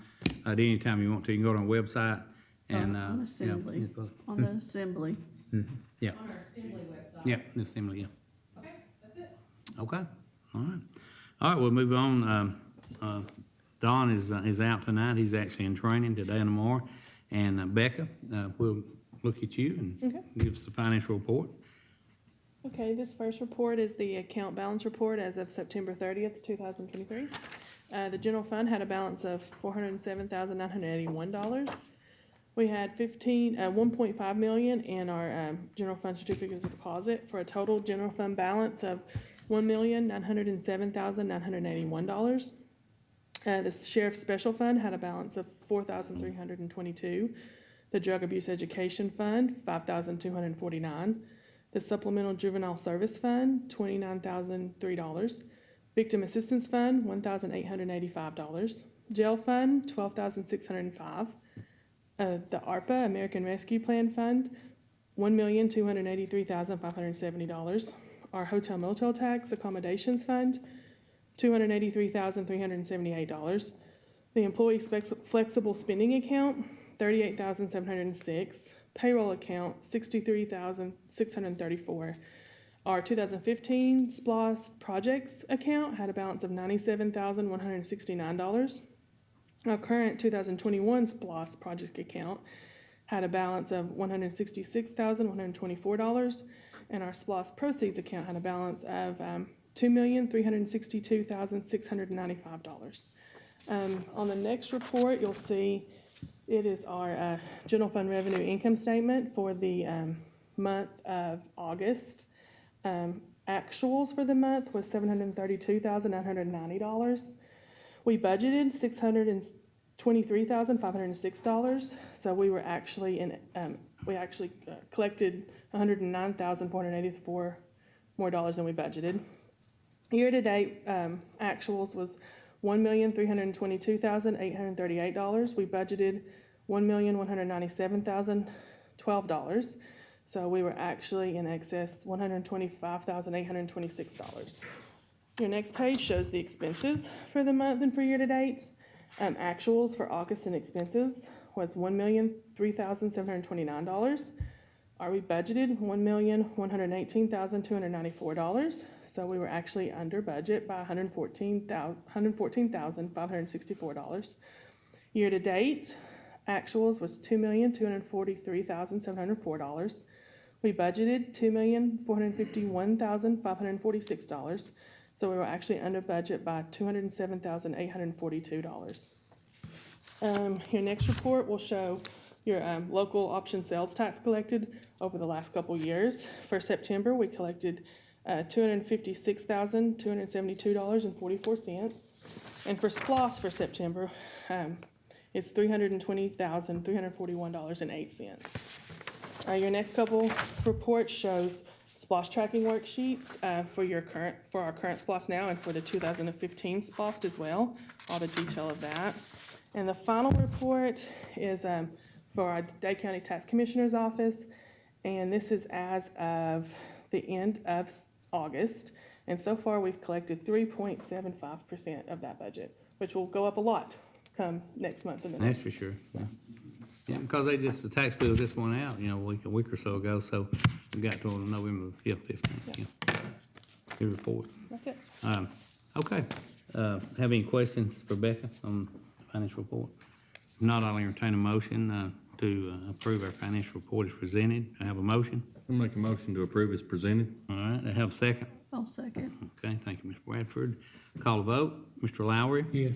at any time you want to. You can go to our website and. On assembly, yeah. on the assembly. Yeah, On our assembly website. yeah, the assembly, yeah. Okay, that's it. Okay, all right. All right, we'll move on. Don is out tonight. He's actually in training today and tomorrow. And Becca, we'll look at you and give us the financial report. Okay, this first report is the account balance report as of September 30th, 2023. The general fund had a balance of $407,981. We had $1.5 million in our general fund certificates of deposit for a total general fund balance of $1,907,981. The sheriff's special fund had a balance of $4,322. The drug abuse education fund, $5,249. The supplemental juvenile service fund, $29,003. Victim assistance fund, $1,885. Jail fund, $12,605. The ARPA, American Rescue Plan Fund, $1,283,570. Our hotel motel tax accommodations fund, $283,378. The employee flexible spending account, $38,706. Payroll account, $63,634. Our 2015 SPLOST projects account had a balance of $97,169. Our current 2021 SPLOST project account had a balance of $166,124, and our SPLOST proceeds account had a balance of $2,362,695. On the next report, you'll see it is our general fund revenue income statement for the month of August. Actuals for the month was $732,990. We budgeted $623,506, so we were actually collected $109,484 more dollars than we budgeted. Year-to-date, actuals was $1,322,838. We budgeted $1,197,012. So we were actually in excess $125,826. Your next page shows the expenses for the month and for year-to-date. Actuals for August and expenses was $1,003,729. We budgeted $1,118,294. So we were actually under budget by $114,564. Year-to-date, actuals was $2,243,704. We budgeted $2,451,546. So we were actually under budget by $207,842. Your next report will show your local option sales tax collected over the last couple years. For September, we collected $256,272.44. And for SPLOS for September, it's $320,341.08. Your next couple reports shows SPLOS tracking worksheets for our current SPLOS now and for the 2015 SPLOS as well, all the detail of that. And the final report is for our Dade County Tax Commissioner's Office, and this is as of the end of August. And so far, we've collected 3.75% of that budget, which will go up a lot come next month and the next. That's for sure. Yeah, because the tax bill just went out, a week or so ago, so we got to November 15th. Yeah. Your report. That's it. Okay. Have any questions for Becca on the financial report? If not, I'll entertain a motion to approve our financial report as presented. I have a motion. I'll make a motion to approve as presented. All right, I have a second. I'll second. Okay, thank you, Ms. Bradford. Call a vote. Mr. Lowry? Yes.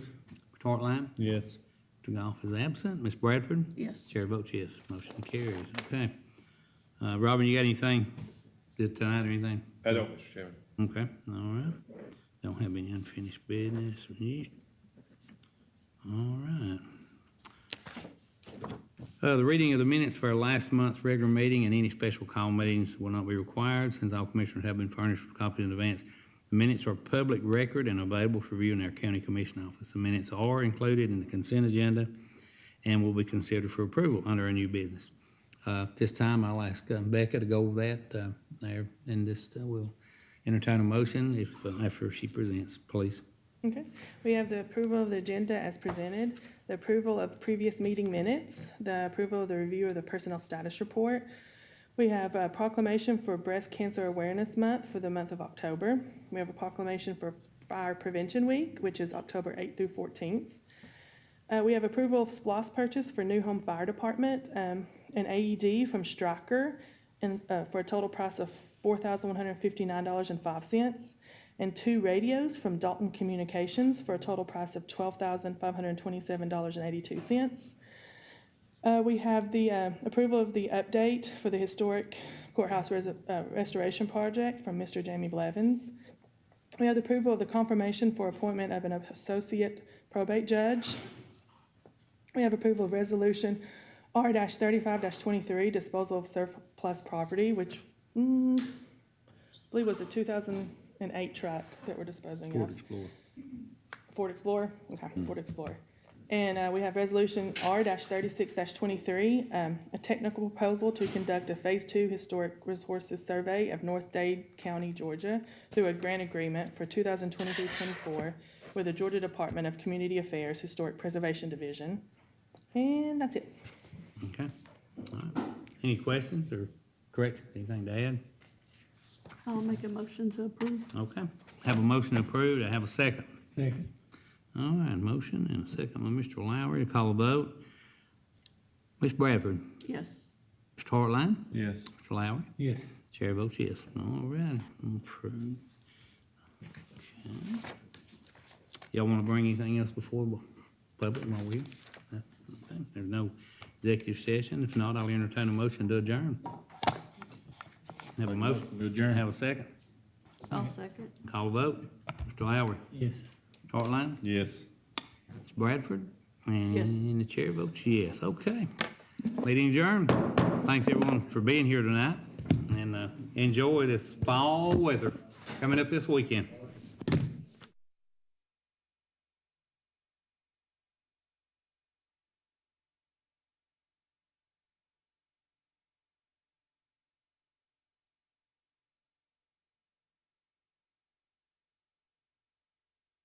Mr. Hartline? Yes. Mr. Goff is absent. Ms. Bradford? Yes. Chair votes yes. Motion carries. Okay. Robin, you got anything tonight or anything? I don't, Mr. Chairman. Okay, all right. Don't have any unfinished business. All right. The reading of the minutes for our last month's regular meeting and any special call meetings will not be required since all commissioners have been furnished with copies in advance. The minutes are public record and available for review in our county commission office. The minutes are included in the consent agenda and will be considered for approval under our new business. This time I'll ask Becca to go over that there, and we'll entertain a motion after she presents, please. Okay. We have the approval of the agenda as presented, the approval of previous meeting minutes, the approval of the review of the personnel status report. We have a proclamation for Breast Cancer Awareness Month for the month of October. We have a proclamation for Fire Prevention Week, which is October 8th through 14th. We have approval of SPLOS purchase for New Home Fire Department, an AED from Stryker, and for a total price of $4,159.05, and 2 radios from Dalton Communications for a total price of $12,527.82. We have the approval of the update for the historic courthouse restoration project from Mr. Jamie Blevins. We have the approval of the confirmation for appointment of an associate probate judge. We have approval of resolution R-35-23, disposal of surplus property, which I believe was a 2008 truck that we're disposing of. Ford Explorer. Ford Explorer? Okay, Ford Explorer. And we have resolution R-36-23, a technical proposal to conduct a Phase 2 historic resources survey of North Dade County, Georgia, through a grant agreement for 2023-24 with the Georgia Department of Community Affairs Historic Preservation Division. And that's it. Okay. All right. Any questions or corrections? Anything to add? I'll make a motion to approve. Okay. Have a motion approved. I have a second. Second. All right, motion and a second by Mr. Lowry to call a vote. Ms. Bradford? Yes. Mr. Hartline? Yes. Mr. Lowry? Yes. Chair votes yes. All right. Approved. Okay. Y'all want to bring anything else before the public while we? Okay. There's no executive session. If not, I'll entertain a motion to adjourn. Have a motion to adjourn. Have a second. I'll second. Call a vote. Mr. Lowry, Yes. Hartline, Yes. Ms. Bradford, Yes. and the chair votes yes. Okay. Meeting adjourned. Thanks everyone for being here tonight, and enjoy this fall weather coming up this weekend.